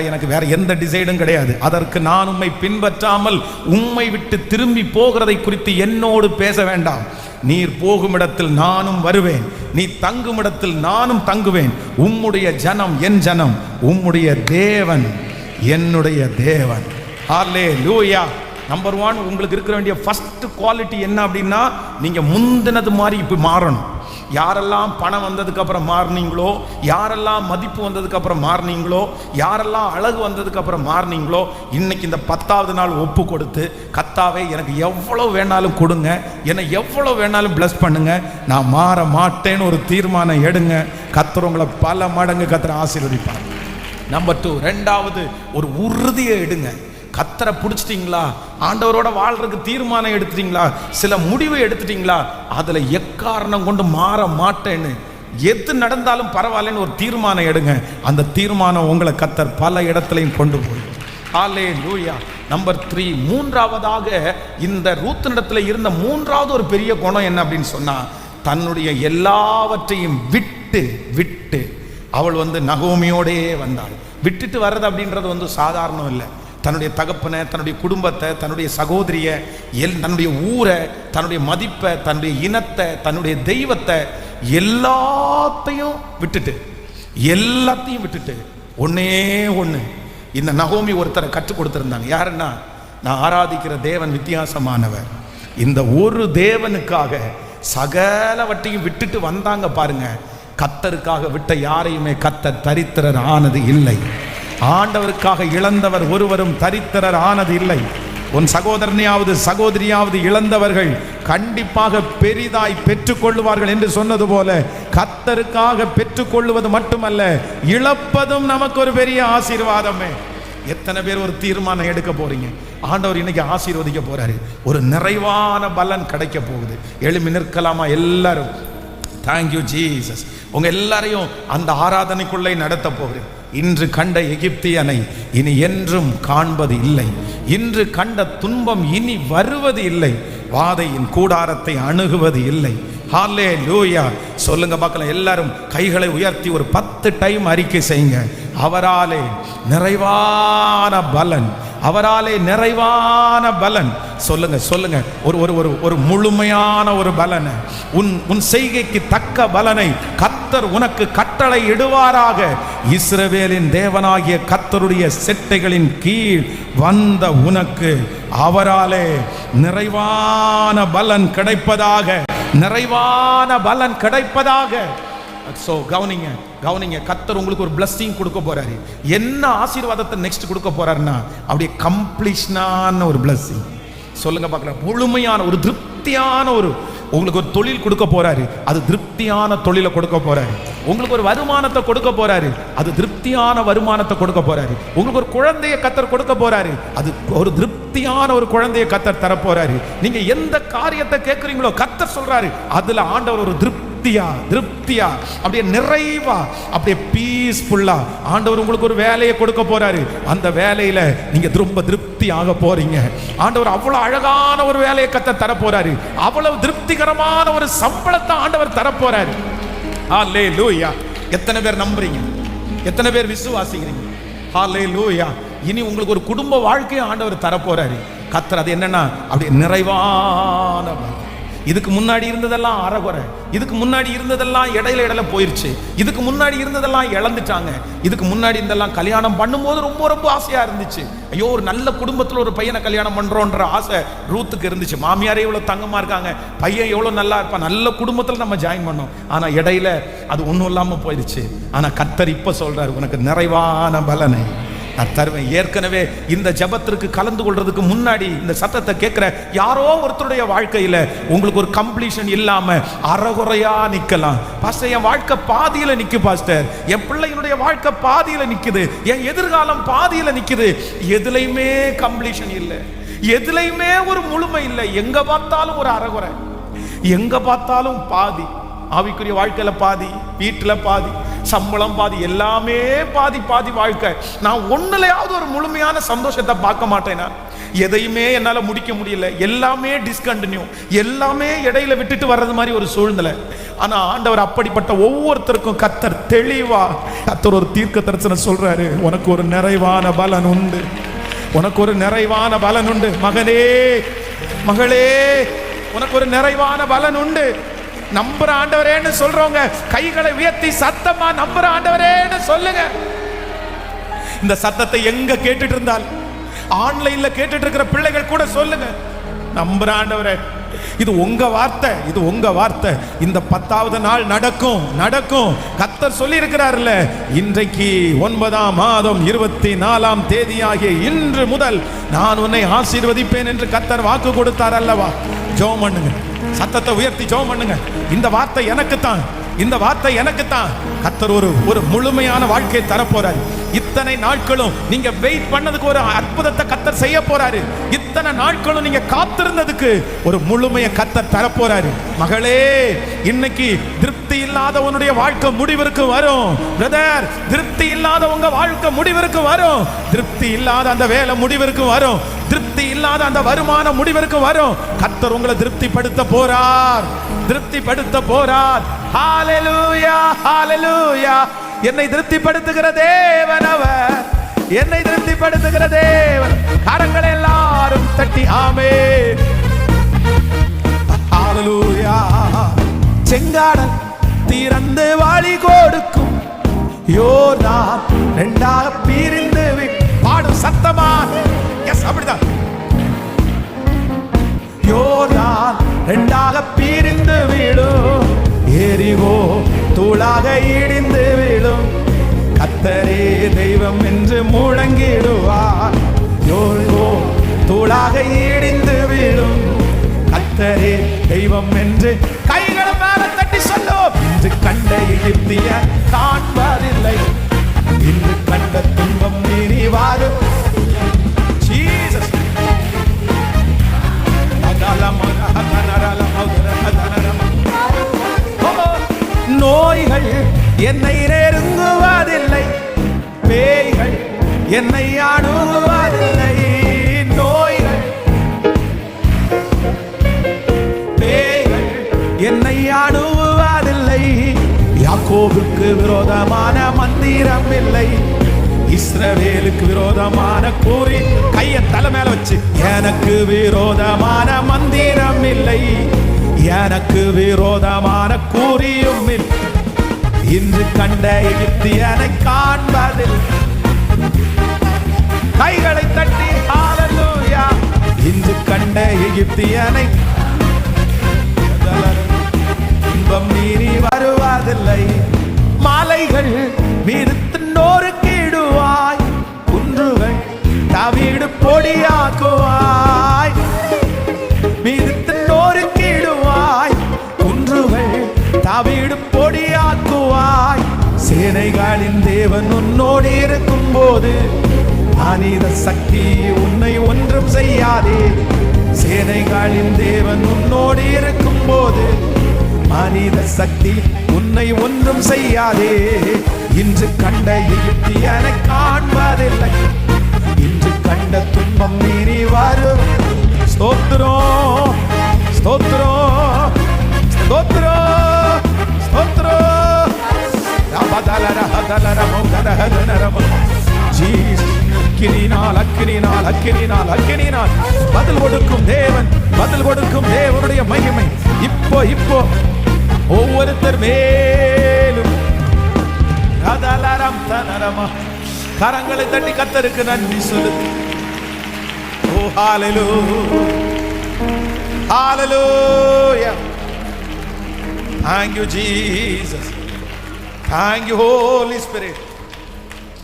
எனக்கு வேற எந்த டிசைடும் கிடையாது. அதற்கு நான் உம்மை பின்பற்றாமல் உம்மை விட்டு திரும்பி போகிறதை குறித்து என்னோடு பேச வேண்டாம். நீர் போகும் இடத்தில் நானும் வருவேன், நீ தங்கும் இடத்தில் நானும் தங்குவேன். உம்முடைய ஜனம் என் ஜனம், உம்முடைய தேவன் என்னுடைய தேவன். ஹல்லேலூயா. நம்பர் 1, உங்களுக்கு இருக்க வேண்டிய ஃபர்ஸ்ட் குவாலிட்டி என்ன அப்படின்னா, நீங்க முந்தினது மாதிரி இப்ப மாறணும். யாரெல்லாம் பணம் வந்ததுக்கு அப்புறம் மாறினீங்களோ, யாரெல்லாம் மதிப்பு வந்ததுக்கு அப்புறம் மாறினீங்களோ, யாரெல்லாம் அழகு வந்ததுக்கு அப்புறம் மாறினீங்களோ, இன்னைக்கு இந்த 10வது நாள் ஒப்பு கொடுத்து, கர்த்தாவே எனக்கு எவ்வளவு வேணாலும் கொடுங்க, என்னை எவ்வளவு வேணாலும் பிளஸ் பண்ணுங்க, நான் மாற மாட்டேன்னு ஒரு தீர்மானம் எடுங்க. கர்த்தர் உங்களை பல மடங்கு கர்த்தர் ஆசீர்வதிப்பார். நம்பர் 2, 2வது ஒரு உறுதியை எடுங்க. கர்த்தரை பிடிச்சிட்டீங்களா, ஆண்டவரோட வாழ்றதுக்கு தீர்மானம் எடுத்துட்டீங்களா, சில முடிவை எடுத்துட்டீங்களா, அதுல எக்காரணம் கொண்டு மாற மாட்டேன்னு, எது நடந்தாலும் பரவாயில்லன்னு ஒரு தீர்மானம் எடுங்க. அந்த தீர்மானம் உங்களை கர்த்தர் பல இடத்துலையும் கொண்டு போய். ஹல்லேலூயா. நம்பர் 3, மூன்றாவதாக இந்த ரூத்தினிடத்துல இருந்த 3வது ஒரு பெரிய குணம் என்ன அப்படின்னு சொன்னா, தன்னுடைய எல்லாவற்றையும் விட்டு அவள் நகோமியோடே வந்தாள். விட்டுட்டு வர்றது அப்படின்றது சாதாரணம் இல்லை. தன்னுடைய தகப்பனை, தன்னுடைய குடும்பத்தை, தன்னுடைய சகோதரிய, தன்னுடைய ஊரை, தன்னுடைய மதிப்பை, தன்னுடைய இனத்தை, தன்னுடைய தெய்வத்தை எல்லாத்தையும் விட்டுட்டு ஒன்னே ஒன்று இந்த நகோமி ஒருத்தரை கற்றுக் கொடுத்திருந்தாங்க. யாருன்னா, நான் ஆராதிக்கிற தேவன் வித்தியாசமானவர். இந்த ஒரு தேவனுக்காக சகலவற்றையும் விட்டுட்டு வந்தாங்க பாருங்க. கர்த்தருக்காக விட்ட யாரையுமே கர்த்தர் தரித்திரர் ஆனது இல்லை. ஆண்டவருக்காக இழந்தவர் ஒருவரும் தரித்திரர் ஆனது இல்லை. உன் சகோதரனையாவது சகோதரியாவது இழந்தவர்கள் கண்டிப்பாக பெரிதாய் பெற்றுக்கொள்வார்கள் என்று சொன்னது போல, கர்த்தருக்காக பெற்றுக்கொள்வது மட்டுமல்ல, இழப்பதும் நமக்கு ஒரு பெரிய ஆசீர்வாதமே. எத்தனை பேர் ஒரு தீர்மானம் எடுக்க போறீங்க? ஆண்டவர் இன்னைக்கு ஆசீர்வதிக்க போறாரு. ஒரு நிறைவான பலன் கிடைக்க போகுது. எழும்பி நிற்கலாமா எல்லாரும்? Thank you Jesus. உங்க எல்லாரையும் அந்த ஆராதனைக்குள்ளே நடத்த போகிறேன். இன்று கண்ட எகிப்தியனை இனி என்றும் காண்பது இல்லை. இன்று கண்ட துன்பம் இனி வருவது இல்லை. வாதையின் கூடாரத்தை அணுகுவது இல்லை. ஹல்லேலூயா. சொல்லுங்க பார்க்கலாம். எல்லாரும் கைகளை உயர்த்தி ஒரு 10 டைம் அறிக்கை செய்யுங்க. அவராலே நிறைவான பலன், அவராலே நிறைவான பலன். சொல்லுங்க சொல்லுங்க. ஒரு ஒரு ஒரு ஒரு முழுமையான ஒரு பலனை, உன் செய்கைக்கு தக்க பலனை கர்த்தர் உனக்கு கட்டளை இடுவாராக. இஸ்ரவேலின் தேவனாகிய கர்த்தருடைய செட்டைகளின் கீழ் வந்த உனக்கு அவராலே நிறைவான பலன் கிடைப்பதாக, நிறைவான பலன் கிடைப்பதாக. சோ கவனிங்க கவனிங்க. கர்த்தர் உங்களுக்கு ஒரு blessing கொடுக்க போறாரு. என்ன ஆசீர்வாதத்தை நெக்ஸ்ட் கொடுக்க போறாருன்னா, அப்படியே கம்ப்ளீஷனான ஒரு blessing. சொல்லுங்க பார்க்கலாம். முழுமையான ஒரு திருப்தியான ஒரு, உங்களுக்கு ஒரு தொழில் கொடுக்க போறாரு, அது திருப்தியான தொழிலை கொடுக்க போறாரு. உங்களுக்கு ஒரு வருமானத்தை கொடுக்க போறாரு, அது திருப்தியான வருமானத்தை கொடுக்க போறாரு. உங்களுக்கு ஒரு குழந்தையை கர்த்தர் கொடுக்க போறாரு, அது ஒரு திருப்தியான ஒரு குழந்தையை கர்த்தர் தர போறாரு. நீங்க எந்த காரியத்தை கேட்குறீங்களோ கர்த்தர் சொல்றாரு, அதுல ஆண்டவர் ஒரு திருப்தியா அப்படியே நிறைவா அப்படியே பீஸ்ஃபுல்லா ஆண்டவர் உங்களுக்கு ஒரு வேலையை கொடுக்க போறாரு. அந்த வேலையில நீங்க ரொம்ப திருப்தி ஆக போறீங்க. ஆண்டவர் அவ்வளவு அழகான ஒரு வேலையை கர்த்தர் தர போறாரு. அவ்வளவு திருப்திகரமான ஒரு சம்பளத்தை ஆண்டவர் தர போறாரு. ஹல்லேலூயா. எத்தனை பேர் நம்புறீங்க? எத்தனை பேர் விசுவாசிக்கிறீங்க? ஹல்லேலூயா. இனி உங்களுக்கு ஒரு குடும்ப வாழ்க்கையை ஆண்டவர் தர போறாரு கர்த்தர். அது என்னன்னா அப்படியே நிறைவான. இதுக்கு முன்னாடி இருந்ததெல்லாம் அறகுறை, இதுக்கு முன்னாடி இருந்ததெல்லாம் இடையில போயிருச்சு, இதுக்கு முன்னாடி இருந்ததெல்லாம் இழந்துட்டாங்க. இதுக்கு முன்னாடி இருந்தெல்லாம் கல்யாணம் பண்ணும்போது ரொம்ப ரொம்ப ஆசையா இருந்துச்சு. ஐயோ, ஒரு நல்ல குடும்பத்தில் ஒரு பையனை கல்யாணம் பண்றோன்ற ஆசை ரூத்துக்கு இருந்துச்சு. மாமியாரே எவ்வளவு தங்கமா இருக்காங்க, பையன் எவ்வளவு நல்லா இருப்பான், நல்ல குடும்பத்தில் நம்ம ஜாயின் பண்ணோம். ஆனா இடையில அது ஒன்றும் இல்லாம போயிடுச்சு. ஆனா கர்த்தர் இப்ப சொல்றாரு, உனக்கு நிறைவான பலனை நான் தருவேன். ஏற்கனவே இந்த ஜபத்திற்கு கலந்து கொள்றதுக்கு முன்னாடி இந்த சத்தத்தை கேட்கிற யாரோ ஒருத்தருடைய வாழ்க்கையில உங்களுக்கு ஒரு கம்ப்ளீஷன் இல்லாம அறகுறையா நிக்கலாம். பாஸ்டர், என் வாழ்க்கை பாதியில நிக்கு. பாஸ்டர், என் பிள்ளைகளுடைய வாழ்க்கை பாதியில நிக்குது, என் எதிர்காலம் பாதியில நிக்குது. எதுலையுமே கம்ப்ளீஷன் இல்லை, எதுலையுமே ஒரு முழுமை இல்லை. எங்க பார்த்தாலும் ஒரு அறகுறை, எங்க பார்த்தாலும் பாதி. ஆவிக்குரிய வாழ்க்கையில பாதி, வீட்டுல பாதி, சம்பளம் பாதி, எல்லாமே பாதி பாதி வாழ்க்கை. நான் ஒண்ணுலயாவது ஒரு முழுமையான சந்தோஷத்தை பார்க்க மாட்டேனா? எதையுமே என்னால முடிக்க முடியல, எல்லாமே டிஸ்கண்டினியூ, எல்லாமே இடையில விட்டுட்டு வர்றது மாதிரி ஒரு சூழ்நிலை. ஆனா ஆண்டவர் அப்படிப்பட்ட ஒவ்வொருத்தருக்கும் கர்த்தர் தெளிவா கர்த்தர் ஒரு தீர்க்க தரிசனம் சொல்றாரு, உனக்கு ஒரு நிறைவான பலன் உண்டு, உனக்கு ஒரு நிறைவான பலன் உண்டு. மகனே மகளே, உனக்கு ஒரு நிறைவான பலன் உண்டு. நம்புற ஆண்டவரேன்னு சொல்றவங்க கைகளை உயர்த்தி சத்தமா நம்புற ஆண்டவரேன்னு சொல்லுங்க. இந்த சத்தத்தை எங்க கேட்டுட்டு இருந்தால், ஆன்லைன்ல கேட்டுட்டு இருக்கிற பிள்ளைகள் கூட சொல்லுங்க, நம்புற ஆண்டவரே, இது உங்க வார்த்தை, இது உங்க வார்த்தை. இந்த 10வது நாள் நடக்கும் நடக்கும். கர்த்தர் சொல்லி இருக்கிறார்ல, இன்றைக்கு 9ஆம் மாதம் 24ஆம் தேதியாகிய இன்று முதல் நான் உன்னை ஆசீர்வதிப்பேன் என்று கர்த்தர் வாக்கு கொடுத்தார் அல்லவா? ஜெபம் பண்ணுங்க, சத்தத்தை உயர்த்தி ஜெபம் பண்ணுங்க. இந்த வார்த்தை எனக்கு தான், இந்த வார்த்தை எனக்கு தான். கர்த்தர் ஒரு முழுமையான வாழ்க்கையை தர போறாரு. இத்தனை நாட்களும் நீங்க வெயிட் பண்ணதுக்கு ஒரு அற்புதத்தை கர்த்தர் செய்ய போறாரு. இத்தனை நாட்களும் நீங்க காத்திருந்ததுக்கு ஒரு முழுமையை கர்த்தர் தர போறாரு. மகளே, இன்னைக்கு திருப்தி இல்லாத உன்னுடைய வாழ்க்கை முடிவிற்கு வரும். பிரதர், திருப்தி இல்லாத உங்க வாழ்க்கை முடிவிற்கு வரும். திருப்தி இல்லாத அந்த வேலை முடிவிற்கு வரும். திருப்தி இல்லாத அந்த வருமானம் முடிவிற்கு வரும். கர்த்தர் உங்களை திருப்திப்படுத்த போறார், திருப்திப்படுத்த போறார். ஹalleluya ஹalleluya. என்னை திருப்திப்படுத்துகிற தேவன் அவர், என்னை திருப்திப்படுத்துகிற தேவன். கரங்களை எல்லாரும் தட்டி ஆமென். ஹalleluya. செங்காடல் திறந்து வழி கொடுக்கும், யோர்தான் இரண்டாக பிரிந்து பாடும் சத்தமா. எஸ், அப்படிதான். யோர்தான் இரண்டாக பிரிந்து விடும், எரிகோ தூளாக இடிந்து விடும். கர்த்தரே தெய்வம் என்று முழங்கிடுவார். யோர்கோ தூளாக இடிந்து விடும். கர்த்தரே தெய்வம் என்று கைகளை மேல தட்டி சொல்லும். இன்று கண்ட எகிப்திய காண்பதில்லை, இன்று கண்ட துன்பம் இனி வரும். ஜீசஸ் நோய்கள் என்னை நெருங்குவதில்லை, பேய்கள் என்னை அணுகுவதில்லை. நோய்கள் பேய்கள் என்னை அணுகுவதில்லை. யாக்கோபுக்கு விரோதமான மந்திரம் இல்லை, இஸ்ரவேலுக்கு விரோதமான கூறி கைய தலை மேல வச்சு, எனக்கு விரோதமான மந்திரம் இல்லை, எனக்கு விரோதமான கூறியும் இல்லை. இன்று கண்ட எகிப்தியனை காண்பதில் கைகளை தட்டி ஹல்லேலூயா. இன்று கண்ட எகிப்தியனை இன்பம் மீறி வருவதில்லை. மலைகள் மீது நொறுக்கிடுவாய், குன்றுகள் தவிடு பொடியாக்குவாய். மீது நொறுக்கிடுவாய், குன்றுகள் தவிடு பொடியாக்குவாய். சேனைகளின் தேவன் உன்னோடு இருக்கும் போது மனித சக்தி உன்னை ஒன்றும் செய்யாதே. சேனைகளின் தேவன் உன்னோடு இருக்கும் போது மனித சக்தி உன்னை ஒன்றும் செய்யாதே. இன்று கண்ட எகிப்தியனை காண்பதில்லை, இன்று கண்ட துன்பம் மீறி வரும். ஸ்தோத்திரம் ஸ்தோத்திரம் ஸ்தோத்திரம் ஸ்தோத்திரம். பதில் கொடுக்கும் தேவன், பதில் கொடுக்கும் தேவனுடைய மகிமை இப்போ இப்போ ஒவ்வொருத்தர் மேலும் கரங்களை தட்டி கர்த்தருக்கு நன்றி செலுத்து. ஓ ஹல்லேலூயா ஹல்லேலூயா. Thank you Jesus, thank you Holy Spirit.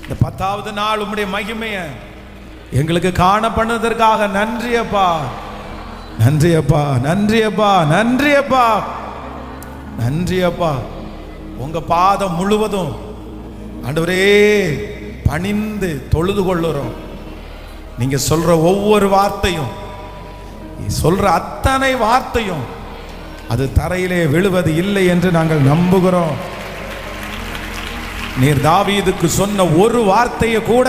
இந்த 10வது நாள் உம்முடைய மகிமையை எங்களுக்கு காண பண்ணதற்காக நன்றி அப்பா, நன்றி அப்பா, நன்றி அப்பா, நன்றி அப்பா, நன்றி அப்பா. உங்க பாதம் முழுவதும் ஆண்டவரே பணிந்து தொழுது கொள்ளுறோம். நீங்க சொல்ற ஒவ்வொரு வார்த்தையும், சொல்ற அத்தனை வார்த்தையும் அது தரையிலே விழுவது இல்லை என்று நாங்கள் நம்புகிறோம். நீர் தாவீதுக்கு சொன்ன ஒரு வார்த்தையை கூட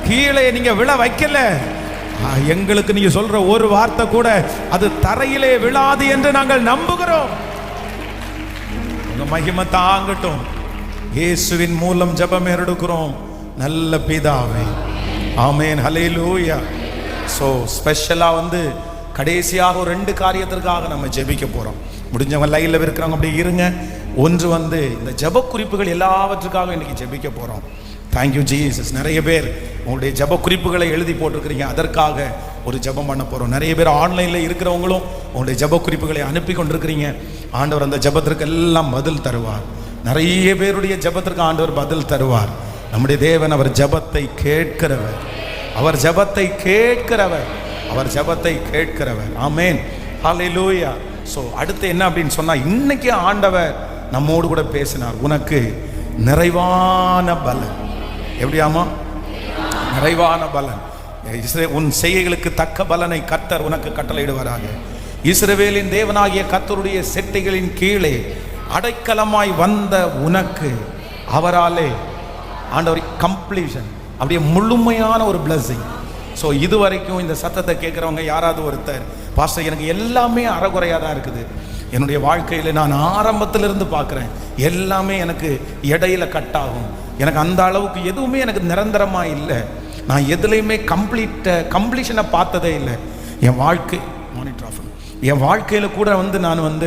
கீழே நீங்க விழ வைக்கல. எங்களுக்கு நீங்க சொல்ற ஒரு வார்த்தை கூட அது தரையிலே விழாது என்று நாங்கள் நம்புகிறோம். உங்க மகிமை தாங்கட்டும். இயேசுவின் மூலம் ஜெபம் எடுக்கிறோம் நல்ல பிதாவே, ஆமென், ஹல்லேலூயா. ஸோ ஸ்பெஷலாக கடைசியாக ஒரு 2 காரியத்திற்காக நம்ம ஜெபிக்க போகிறோம். முடிஞ்சவங்க லைனில் இருக்கிறவங்க அப்படி இருங்க. ஒன்று இந்த ஜெப குறிப்புகள் எல்லாவற்றுக்காக இன்னைக்கு ஜெபிக்க போகிறோம். Thank you Jesus. நிறைய பேர் உங்களுடைய ஜெப குறிப்புகளை எழுதி போட்டிருக்கிறீங்க, அதற்காக ஒரு ஜெபம் பண்ண போகிறோம். நிறைய பேர் ஆன்லைனில் இருக்கிறவங்களும் உங்களுடைய ஜெப குறிப்புகளை அனுப்பி கொண்டிருக்கிறீங்க. ஆண்டவர் அந்த ஜெபத்திற்கு எல்லாம் பதில் தருவார். நிறைய பேருடைய ஜெபத்திற்கு ஆண்டவர் பதில் தருவார். நம்முடைய தேவன் அவர் ஜெபத்தை கேட்கிறவர், அவர் ஜெபத்தை கேட்கிறவர், அவர் ஜெபத்தை கேட்கிறவர். ஆமென், ஹல்லேலூயா. ஸோ அடுத்து என்ன அப்படின்னு சொன்னால், இன்னைக்கு ஆண்டவர் நம்மோடு கூட பேசினார். உனக்கு நிறைவான பலன். எப்படியாமா? நிறைவான பலன். உன் செய்கைகளுக்கு தக்க பலனை கர்த்தர் உனக்கு கட்டளையிடுவாராக. இஸ்ரவேலின் தேவனாகிய கர்த்தருடைய செட்டைகளின் கீழே அடைக்கலமாய் வந்த உனக்கு அவராலே ஆண்டவர் கம்ப்ளீஷன், அப்படியே முழுமையான ஒரு பிளஸிங். ஸோ இது வரைக்கும் இந்த சத்தத்தை கேட்குறவங்க யாராவது ஒருத்தர், பாஸ்டர் எனக்கு எல்லாமே அறகுறையாக தான் இருக்குது, என்னுடைய வாழ்க்கையில் நான் ஆரம்பத்திலிருந்து பார்க்குறேன் எல்லாமே எனக்கு இடையில கட் ஆகும், எனக்கு அந்த அளவுக்கு எதுவுமே எனக்கு நிரந்தரமாக இல்லை, நான் எதுலேயுமே கம்ப்ளீஷனை பார்த்ததே இல்லை, என் வாழ்க்கை மானிட்டர் ஆஃப், என் வாழ்க்கையில் கூட நான்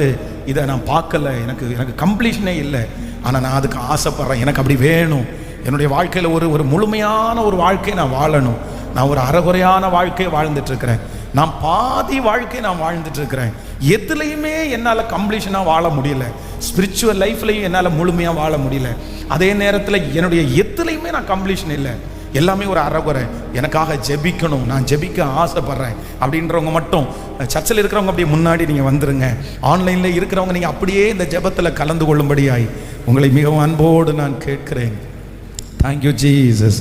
இதை நான் பார்க்கல, எனக்கு கம்ப்ளீஷனே இல்லை, ஆனால் நான் அதுக்கு ஆசைப்படுறேன், எனக்கு அப்படி வேணும், என்னுடைய வாழ்க்கையில் ஒரு முழுமையான ஒரு வாழ்க்கையை நான் வாழணும், நான் ஒரு அறகுறையான வாழ்க்கையை வாழ்ந்துட்டுருக்கிறேன், நான் பாதி வாழ்க்கையை நான் வாழ்ந்துட்டுருக்கிறேன், எதுலேயுமே என்னால் கம்ப்ளீஷனாக வாழ முடியல, ஸ்பிரிச்சுவல் லைஃப்லையும் என்னால் முழுமையாக வாழ முடியல, அதே நேரத்தில் என்னுடைய எதுலேயுமே நான் கம்ப்ளீஷன் இல்லை, எல்லாமே ஒரு அறகுறை, எனக்காக ஜெபிக்கணும், நான் ஜெபிக்க ஆசைப்படுறேன் அப்படின்றவங்க மட்டும் சர்ச்சில் இருக்கிறவங்க அப்படியே முன்னாடி நீங்கள் வந்துருங்க. ஆன்லைனில் இருக்கிறவங்க நீங்கள் அப்படியே இந்த ஜெபத்தில் கலந்து கொள்ளும்படியாய் உங்களை மிகவும் அன்போடு நான் கேட்கிறேன். Thank you Jesus.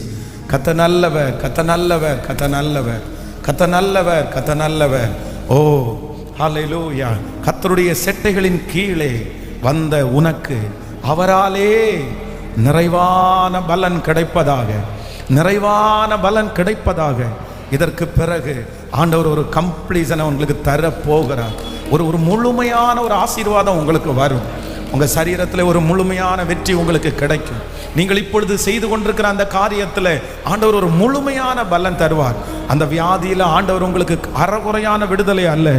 கத்த நல்லவர், கத்த நல்லவர், கத்த நல்லவர், கத்த நல்லவர், கத்த நல்லவர். ஓ ஹல்லேலூயா. கர்த்தருடைய செட்டைகளின் கீழே வந்த உனக்கு அவராலே நிறைவான பலன் கிடைப்பதாக, நிறைவான பலன் கிடைப்பதாக. இதற்கு பிறகு ஆண்டவர் ஒரு கம்ப்ளீஷனை உங்களுக்கு தர போகிறார். ஒரு முழுமையான ஒரு ஆசீர்வாதம் உங்களுக்கு வரும். உங்கள் சரீரத்தில் ஒரு முழுமையான வெற்றி உங்களுக்கு கிடைக்கும். நீங்கள் இப்பொழுது செய்து கொண்டிருக்கிற அந்த காரியத்தில் ஆண்டவர் ஒரு முழுமையான பலன் தருவார். அந்த வியாதியில் ஆண்டவர் உங்களுக்கு அறகுறையான விடுதலை அல்ல,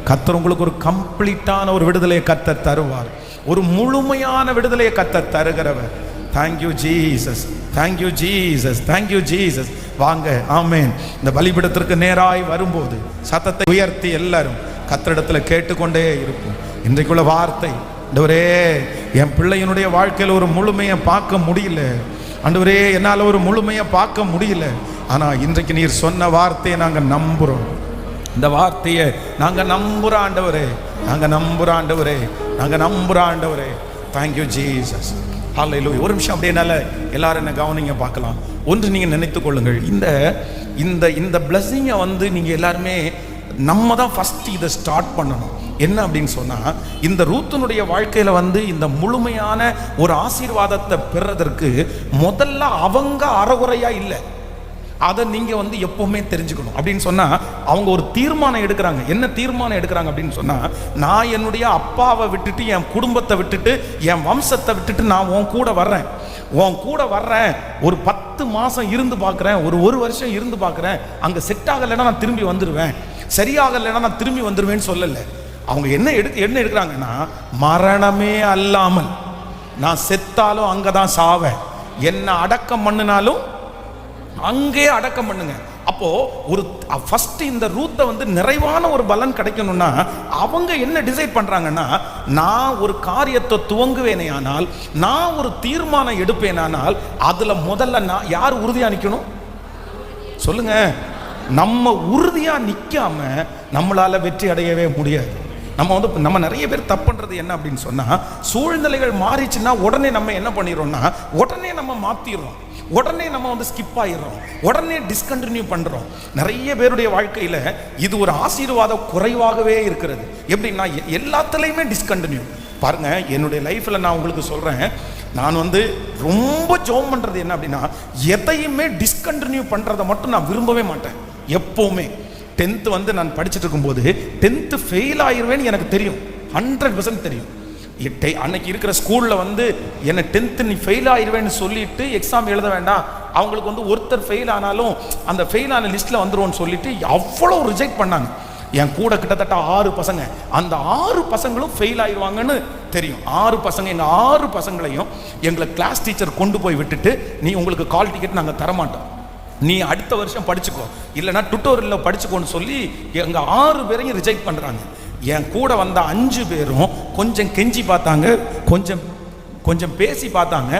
கர்த்தர் உங்களுக்கு ஒரு கம்ப்ளீட்டான ஒரு விடுதலையை கர்த்தர் தருவார். ஒரு முழுமையான விடுதலையை கர்த்தர் தருகிறவர். Thank you Jesus, thank you Jesus, thank you Jesus. வாங்க, ஆமேன். இந்த பலிபீடத்திற்கு நேராய் வரும்போது சத்தத்தை உயர்த்தி எல்லாரும் கர்த்தரிடத்தில் கேட்டுக்கொண்டே இருக்கும். இன்றைக்குள்ள வார்த்தை, ஆண்டவரே என் பிள்ளையினுடைய வாழ்க்கையில் ஒரு முழுமையை பார்க்க முடியல, ஆண்டவரே என்னால் ஒரு முழுமையை பார்க்க முடியல, ஆனால் இன்றைக்கு நீர் சொன்ன வார்த்தையை நாங்கள் நம்புகிறோம். இந்த வார்த்தையை நாங்கள் நம்புகிறோம் ஆண்டவரே, நாங்கள் நம்புகிறோம் ஆண்டவரே, நாங்கள் நம்புகிறோம் ஆண்டவரே. Thank you Jesus. ஹல்லேலூயா. ஒரு நிமிஷம் அப்படியே என்னால் எல்லாரும் என்ன கவனிங்க பார்க்கலாம். ஒன்று நீங்கள் நினைத்து கொள்ளுங்கள், இந்த இந்த இந்த பிளஸ்ஸிங்கை வந்து நீங்கள் எல்லாருமே நம்ம தான் ஃபஸ்ட்டு இதை ஸ்டார்ட் பண்ணணும். என்ன அப்படின்னு சொன்னால், இந்த ரூத்தினுடைய வாழ்க்கையில் வந்து இந்த முழுமையான ஒரு ஆசீர்வாதத்தை பெறுறதற்கு முதல்ல அவங்க அறகுறையாக இல்லை, அதை நீங்கள் வந்து எப்போவுமே தெரிஞ்சுக்கணும். அப்படின்னு சொன்னால் அவங்க ஒரு தீர்மானம் எடுக்கிறாங்க. என்ன தீர்மானம் எடுக்கிறாங்க அப்படின்னு சொன்னால், நான் என்னுடைய அப்பாவை விட்டுட்டு, என் குடும்பத்தை விட்டுட்டு, என் வம்சத்தை விட்டுட்டு நான் உன் கூட வர்றேன், உன் கூட வர்றேன், ஒரு 10 மாதம் இருந்து பார்க்குறேன், ஒரு வருஷம் இருந்து பார்க்குறேன், அங்கே செட் ஆகலைன்னா நான் திரும்பி வந்துடுவேன், சரியாகலைன்னா நான் திரும்பி வந்துடுவேன்னு சொல்லலை. அவங்க என்ன எடுக்கிறாங்கன்னா, மரணமே அல்லாமல் நான் செத்தாலும் அங்கே தான் சாவேன், என்ன அடக்கம் பண்ணினாலும் அங்கே அடக்கம் பண்ணுங்க. அப்போ ஒரு ஃபர்ஸ்ட் இந்த ரூத்தை வந்து நிறைவான ஒரு பலன் கிடைக்கணும்னா அவங்க என்ன டிசைட் பண்றாங்கன்னா, நான் ஒரு காரியத்தை துவங்குவேனே ஆனால், நான் ஒரு தீர்மானம் எடுப்பேனானால், அதுல முதல்ல நான் யார் உறுதியா நிக்கணும் சொல்லுங்க. நம்ம உறுதியா நிக்காம நம்மளால வெற்றி அடையவே முடியாது. நம்ம நிறைய பேர் தப்பு பண்றது என்ன அப்படின்னு சொன்னா, சூழ்நிலைகள் மாறிச்சுன்னா உடனே நம்ம என்ன பண்ணிடுறோம்னா, உடனே நம்ம மாத்திடுறோம், உடனே நம்ம வந்து ஸ்கிப் ஆயிடுறோம், உடனே டிஸ்கண்டினியூ பண்றோம். நிறைய பேருடைய வாழ்க்கையில இது ஒரு ஆசீர்வாத குறைவாகவே இருக்கிறது. எப்படின்னா எல்லாத்துலயுமே டிஸ்கண்டினியூ. பாருங்க, என்னுடைய லைஃப்ல நான் உங்களுக்கு சொல்றேன், நான் வந்து ரொம்ப ஜோம் பண்றது என்ன அப்படின்னா, எதையுமே டிஸ்கண்டினியூ பண்றதை மட்டும் நான் விரும்பவே மாட்டேன். எப்பவுமே 10th வந்து நான் படிச்சுட்டு இருக்கும்போது 10th ஃபெயில் ஆயிடுவேன்னு எனக்கு தெரியும், 100% தெரியும். அன்னைக்கு இருக்கிற ஸ்கூலில் வந்து என்னை 10th நீ ஃபெயில் ஆயிடுவேன்னு சொல்லிட்டு எக்ஸாம் எழுத வேண்டாம், அவங்களுக்கு வந்து ஒருத்தர் ஃபெயில் ஆனாலும் அந்த ஃபெயில் ஆன லிஸ்ட்டில் வந்துருவோன்னு சொல்லிட்டு அவ்வளோ ரிஜெக்ட் பண்ணாங்க. என் கூட கிட்டத்தட்ட 6 பசங்க, அந்த 6 பசங்களும் ஃபெயில் ஆயிடுவாங்கன்னு தெரியும். 6 பசங்க, எங்கள் 6 பசங்களையும் எங்களை கிளாஸ் டீச்சர் கொண்டு போய் விட்டுட்டு, நீ உங்களுக்கு கால் டிக்கெட் நாங்கள் தரமாட்டோம், நீ அடுத்த வருஷம் படிச்சுக்கோ, இல்லைனா டுட்டோரியலில் படிச்சுக்கோன்னு சொல்லி எங்கள் 6 பேரையும் ரிஜெக்ட் பண்ணுறாங்க. என் கூட வந்த 5 பேரும் கொஞ்சம் கெஞ்சி பார்த்தாங்க, கொஞ்சம் பேசி பார்த்தாங்க,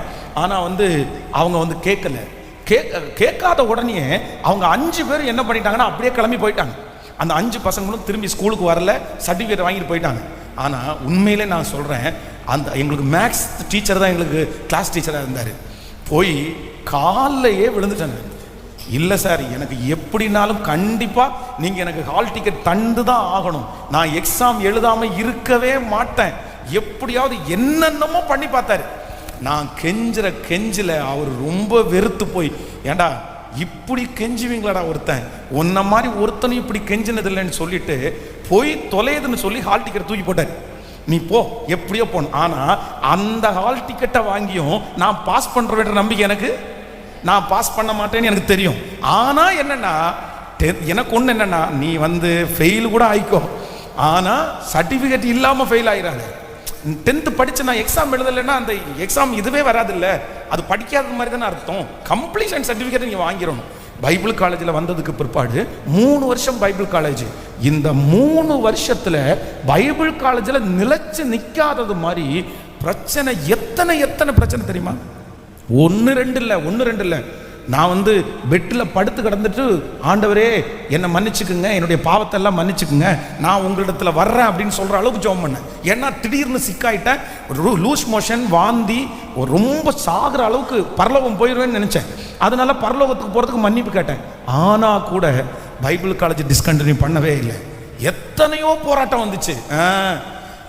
ஆனால் வந்து அவங்க வந்து கேட்காத உடனே அவங்க 5 பேரும் என்ன பண்ணிட்டாங்கன்னா அப்படியே கிளம்பி போயிட்டாங்க. அந்த 5 பசங்களும் திரும்பி ஸ்கூலுக்கு வரல, சர்டிஃபிகேட் வாங்கிட்டு போயிட்டாங்க. ஆனால் உண்மையிலே நான் சொல்கிறேன், அந்த எங்களுக்கு மேக்ஸ் டீச்சர் தான் எங்களுக்கு கிளாஸ் டீச்சராக இருந்தார். போய் காலையே விழுந்துட்டாங்க, இல்லை சார் எனக்கு எப்படினாலும் கண்டிப்பாக நீங்கள் எனக்கு ஹால் டிக்கெட் தந்து தான் ஆகணும், நான் எக்ஸாம் எழுதாமல் இருக்கவே மாட்டேன், எப்படியாவது என்னென்னமோ பண்ணி பார்த்தாரு. நான் கெஞ்சில் அவர் ரொம்ப வெறுத்து போய், ஏண்டா இப்படி கெஞ்சுவீங்களாடா ஒருத்தன், உன்ன மாதிரி ஒருத்தனையும் இப்படி கெஞ்சினதில்லைன்னு சொல்லிட்டு போய் தொலையுதுன்னு சொல்லி ஹால் டிக்கெட் தூக்கி போட்டார். நீ போ, எப்படியோ போன. ஆனால் அந்த ஹால் டிக்கெட்டை வாங்கியும் நான் பாஸ் பண்ணுற நம்பிக்கை எனக்கு, நான் பாஸ் பண்ண மாட்டேன்னு எனக்கு தெரியும். ஆனால் என்னன்னா, எனக்கு ஒன்று என்னன்னா, நீ வந்து ஃபெயில் கூட ஆயிக்கோ, ஆனால் சர்டிஃபிகேட் இல்லாமல் ஃபெயில் ஆயிடாது. 10th படித்து நான் எக்ஸாம் எழுதலைன்னா அந்த எக்ஸாம் இதுவே வராதில்ல, அது படிக்காத மாதிரி தானே அர்த்தம். கம்ப்ளீஷன் சர்டிஃபிகேட் நீங்கள் வாங்கிடணும். பைபிள் காலேஜில் வந்ததுக்கு பிற்பாடு 3 வருஷம் பைபிள் காலேஜ், இந்த 3 வருஷத்தில் பைபிள் காலேஜில் நிலைச்சு நிற்காதது மாதிரி பிரச்சனை, எத்தனை பிரச்சனை தெரியுமா? 1 2 இல்லை, நான் பெட்டில் படுத்து கிடந்துட்டு, ஆண்டவரே என்னை மன்னிச்சுக்குங்க, என்னுடைய பாவத்தை எல்லாம் மன்னிச்சுக்குங்க, நான் உங்களிடத்துல வர்றேன் அப்படின்னு சொல்கிற அளவுக்கு ஜெபம் பண்ணேன். ஏன்னா திடீர்னு சிக்காயிட்டேன், லூஸ் மோஷன், வாந்தி, ரொம்ப சாகிற அளவுக்கு பரலோகம் போயிடுவேன்னு நினச்சேன். அதனால பரலோகத்துக்கு போகிறதுக்கு மன்னிப்பு கேட்டேன். ஆனால் கூட பைபிள் காலேஜ் டிஸ்கண்டினியூ பண்ணவே இல்லை. எத்தனையோ போராட்டம் வந்துச்சு,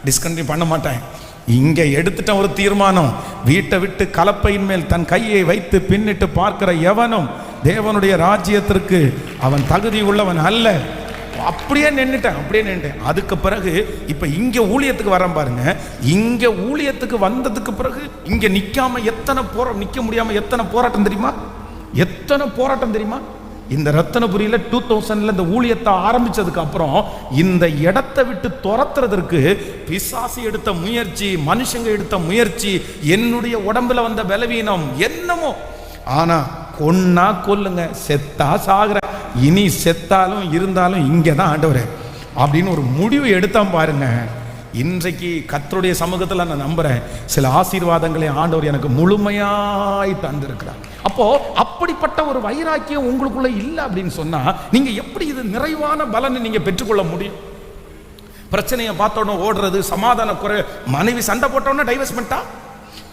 டிஸ்கண்டினியூ பண்ண மாட்டேன். இங்கே எடுத்துட்ட ஒரு தீர்மானம், வீட்டை விட்டு கலப்பையின் மேல் தன் கையை வைத்து பின்னிட்டு பார்க்கிற எவனும் தேவனுடைய ராஜ்யத்திற்கு அவன் தகுதி உள்ளவன் அல்ல. அப்படியே நின்றுட்டேன். அதுக்கு பிறகு இப்போ இங்கே ஊழியத்துக்கு வரேன் பாருங்க. இங்கே ஊழியத்துக்கு வந்ததுக்கு பிறகு இங்கே நிற்காம நிற்க முடியாமல் எத்தனை போராட்டம் தெரியுமா? இந்த ரத்தனபுரியில் 2000 இந்த ஊழியத்தை ஆரம்பிச்சதுக்கு அப்புறம் இந்த இடத்தை விட்டு துரத்துறதற்கு பிசாசு எடுத்த முயற்சி, மனுஷங்க எடுத்த முயற்சி, என்னுடைய உடம்புல வந்த பலவீனம் என்னமோ. ஆனா கொன்னா கொல்லுங்க, செத்தா சாகுற, இனி செத்தாலும் இருந்தாலும் இங்கே தான் ஆண்டவரே அப்படின்னு ஒரு முடிவு எடுத்தான் பாருங்க. இன்றைக்கு கர்த்தருடைய சமூகத்தில் நான் நம்புறேன், சில ஆசீர்வாதங்களை ஆண்டவர் எனக்கு முழுமையாய் தந்திருக்கிறார். அப்போ அப்படிப்பட்ட ஒரு வைராக்கியம் உங்களுக்குள்ள இல்லை அப்படின்னு சொன்னா நீங்க எப்படி இது நிறைவான பலனை நீங்க பெற்றுக்கொள்ள முடியும்? பிரச்சனையை பார்த்தோன்னே ஓடுறது, சமாதான குறை, மனைவி சண்டை போட்டோன்னே டைவர்ஸ் பண்ணிட்டா,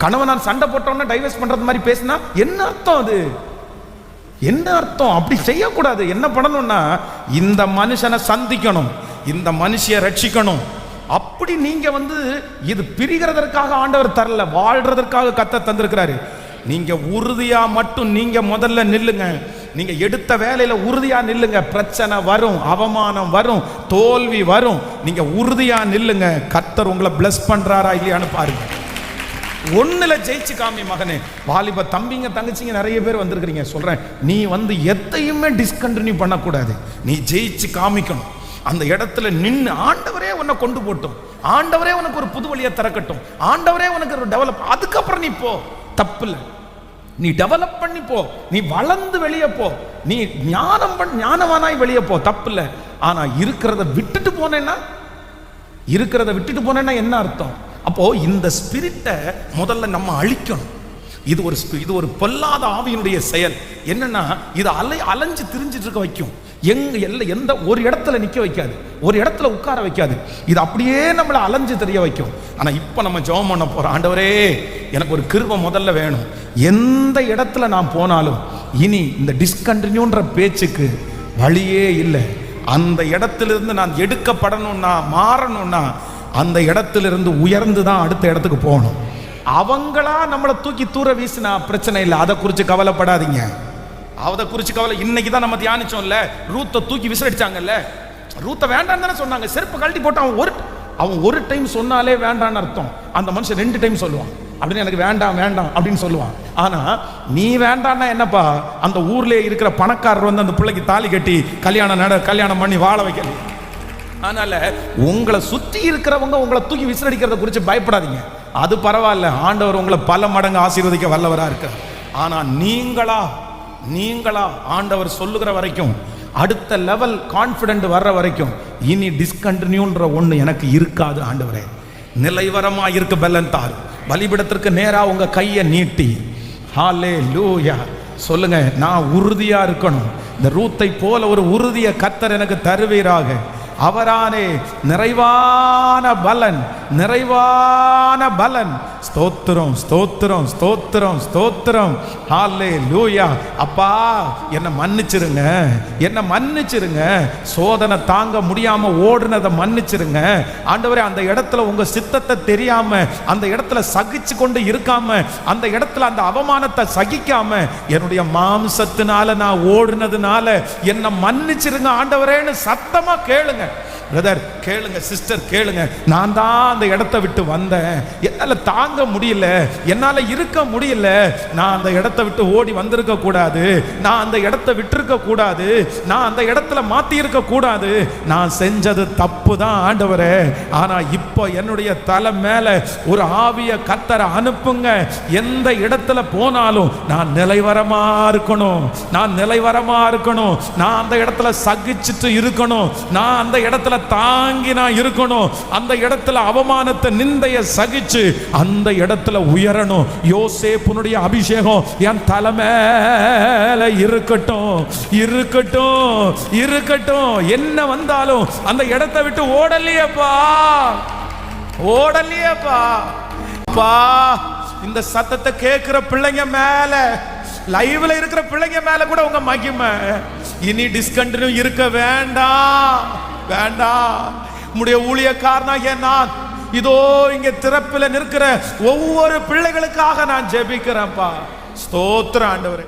கணவன் சண்டை போட்டோன்னே டைவர்ஸ் பண்றது மாதிரி பேசினா என்ன அர்த்தம்? அது என்ன அர்த்தம்? அப்படி செய்யக்கூடாது. என்ன பண்ணணும்னா இந்த மனுஷனை சந்திக்கணும், இந்த மனுஷியை ரட்சிக்கணும். அப்படி நீங்க இது பிரிகிறதற்காக ஆண்டவர் தரல, வாழ்றதற்காக கர்த்தர் தந்திருக்கிறாரு. நீங்க உறுதியா மட்டும் நீங்க முதல்ல நில்லுங்க. நீங்க எடுத்த வேலையில உறுதியா நில்லுங்க. பிரச்சனை வரும், அவமானம் வரும், தோல்வி வரும், நீங்க உறுதியா நில்லுங்க. கர்த்தர் உங்களை பிளஸ் பண்றாரா இல்லையான்னு பாருங்க. ஒண்ணுல ஜெயிச்சு காமி மகனே. வாலிப தம்பிங்க தங்கச்சிங்க நிறைய பேர் வந்திருக்கிறீங்க. சொல்றேன், நீ எதையுமே டிஸ்கண்டினியூ பண்ணக்கூடாது, நீ ஜெயிச்சு காமிக்கணும். அந்த இடத்துல நின்று ஆண்டவரே உன்னை கொண்டு போட்டும், ஆண்டவரே உனக்கு ஒரு புது வழியை திறக்கட்டும், ஆண்டவரே உனக்கு ஒரு டெவலப். அதுக்கப்புறம் நீ போ, தப்பு இல்லை. நீ டெவலப் பண்ணி போ, நீ வளர்ந்து வெளியே போ, நீ ஞானவானாய் வெளியே போ, தப்பு இல்லை. ஆனா இருக்கிறத விட்டுட்டு போனேன்னா என்ன அர்த்தம்? அப்போ இந்த ஸ்பிரிட்டை முதல்ல நம்ம அழிக்கணும். இது ஒரு பொல்லாத ஆவியினுடைய செயல். என்னன்னா இது அலைஞ்சு திரிஞ்சிட்டு இருக்க வைக்கும். எந்த ஒரு இடத்துல நிக்க வைக்காது, ஒரு இடத்துல உட்கார வைக்காது. இது அப்படியே நம்மளை அலைஞ்சு தெரிய வைக்கும். ஆனா இப்ப நம்ம ஜெபம் பண்ண போறோம், ஆண்டவரே எனக்கு ஒரு கிருபை முதல்ல வேணும். எந்த இடத்துல நான் போனாலும் இனி இந்த டிஸ்கண்டினியூன்ற பேச்சுக்கு வழியே இல்லை. அந்த இடத்திலிருந்து நான் எடுக்கப்படணும்னா, மாறணும்னா, அந்த இடத்திலிருந்து உயர்ந்து தான் அடுத்த இடத்துக்கு போகணும். அவங்களா நம்மளை தூக்கி தூர வீசினா பிரச்சனை இல்லை, அதை குறித்து கவலைப்படாதீங்க. அதை குறித்து கவலை. இன்னைக்கு தான் நம்ம தியானிச்சோம்ல, ரூத்தை தூக்கி விசிலடிச்சாங்கல்ல. ரூத்தை வேண்டான்னு தானே சொன்னாங்க, செருப்பு கழட்டி போட்டு அவன் ஒரு டைம் சொன்னாலே வேண்டான்னு அர்த்தம். அந்த மனுஷன் 2 டைம் சொல்லுவான், அப்படின்னு எனக்கு வேண்டாம் வேண்டாம் அப்படின்னு சொல்லுவான். ஆனா நீ வேண்டான்னா என்னப்பா, அந்த ஊர்ல இருக்கிற பணக்காரர் அந்த பிள்ளைக்கு தாலி கட்டி கல்யாணம் பண்ணி வாழ வைக்கல. அதனால உங்களை சுற்றி இருக்கிறவங்க உங்களை தூக்கி விசிலடிக்கிறத குறித்து பயப்படாதீங்க, அது பரவாயில்ல. ஆண்டவர் உங்களை பல மடங்கு ஆசீர்வதிக்க வல்லவரா இருக்க. ஆனா நீங்களா ஆண்டவர் சொல்லுகிற வரைக்கும், அடுத்த லெவல் கான்ஃபிடென்ட் வர்ற வரைக்கும் இனி டிஸ்கண்டினியூன்ற ஒன்று எனக்கு இருக்காது. ஆண்டவரே நிலைவரமா இருக்க பலன் தாரு. பலிபீடத்திற்கு நேரா உங்க கையை நீட்டி ஹல்லேலூயா சொல்லுங்க, நான் உறுதியா இருக்கணும். இந்த ரூத்தை போல ஒரு உறுதிய கர்த்தர் எனக்கு தருவீராக. அவரானே நிறைவான பலன். ஸ்தோத்திரம் ஸ்தோத்திரம் ஸ்தோத்திரம் ஸ்தோத்திரம். ஹல்லேலூயா. அப்பா என்னை மன்னிச்சிருங்க. சோதனை தாங்க முடியாம ஓடுனதை மன்னிச்சிருங்க ஆண்டவரே. அந்த இடத்துல உங்க சித்தத்தை தெரியாம, அந்த இடத்துல சகிச்சு கொண்டு இருக்காம, அந்த இடத்துல அந்த அவமானத்தை சகிக்காம, என்னுடைய மாம்சத்தினால நான் ஓடுனதுனால என்னை மன்னிச்சிருங்க ஆண்டவரேன்னு சத்தமா கேளுங்க. பிரதர் கேளுங்க, சிஸ்டர் கேளுங்க. நான் தான் அந்த இடத்தை விட்டு வந்தேன், என்னால தாங்க முடியல, என்னால இருக்க முடியல. நான் அந்த இடத்தை விட்டு ஓடி வந்திருக்க கூடாது, நான் அந்த இடத்தை விட்டிருக்க கூடாது, நான் அந்த இடத்துல மாத்தி இருக்க கூடாது. நான் செஞ்சது தப்பு தான் ஆண்டவரே. ஆனா இப்போ என்னுடைய தலை மேல ஒரு ஆவிய கர்த்தரை அனுப்புங்க. எந்த இடத்துல போனாலும் நான் நிலைவரமா இருக்கணும், நான் அந்த இடத்துல சகிச்சுட்டு இருக்கணும், நான் அந்த இடத்துல தாங்கி நான் இருக்கணும். அந்த இடத்துல அவமானத்தை நிந்தைய சகிச்சு அந்த இடத்துல உயரணும். யோசேப்புனுடைய அபிஷேகம் என் தலைமையில இருக்கட்டும், இருக்கட்டும், இருக்கட்டும். என்ன வந்தாலும் அந்த இடத்தை விட்டு ஓடலையேப்பா, ஓடலையேப்பா. இந்த சத்தத்தை கேட்கிற பிள்ளைங்க மேல, லைவ்ல இருக்கிற பிள்ளைங்க மேல கூட உங்க மகிமை இனி டிஸ்கண்டினியூ இருக்க வேண்டாம், வேண்டாம். உம்முடைய ஊழியக்காரனாகிய நான் இதோ இங்க திறப்பில் நிற்கிற ஒவ்வொரு பிள்ளைகளுக்காக நான் ஜெபிக்கிறேன்ப்பா. ஸ்தோத்திரம் ஆண்டவரே.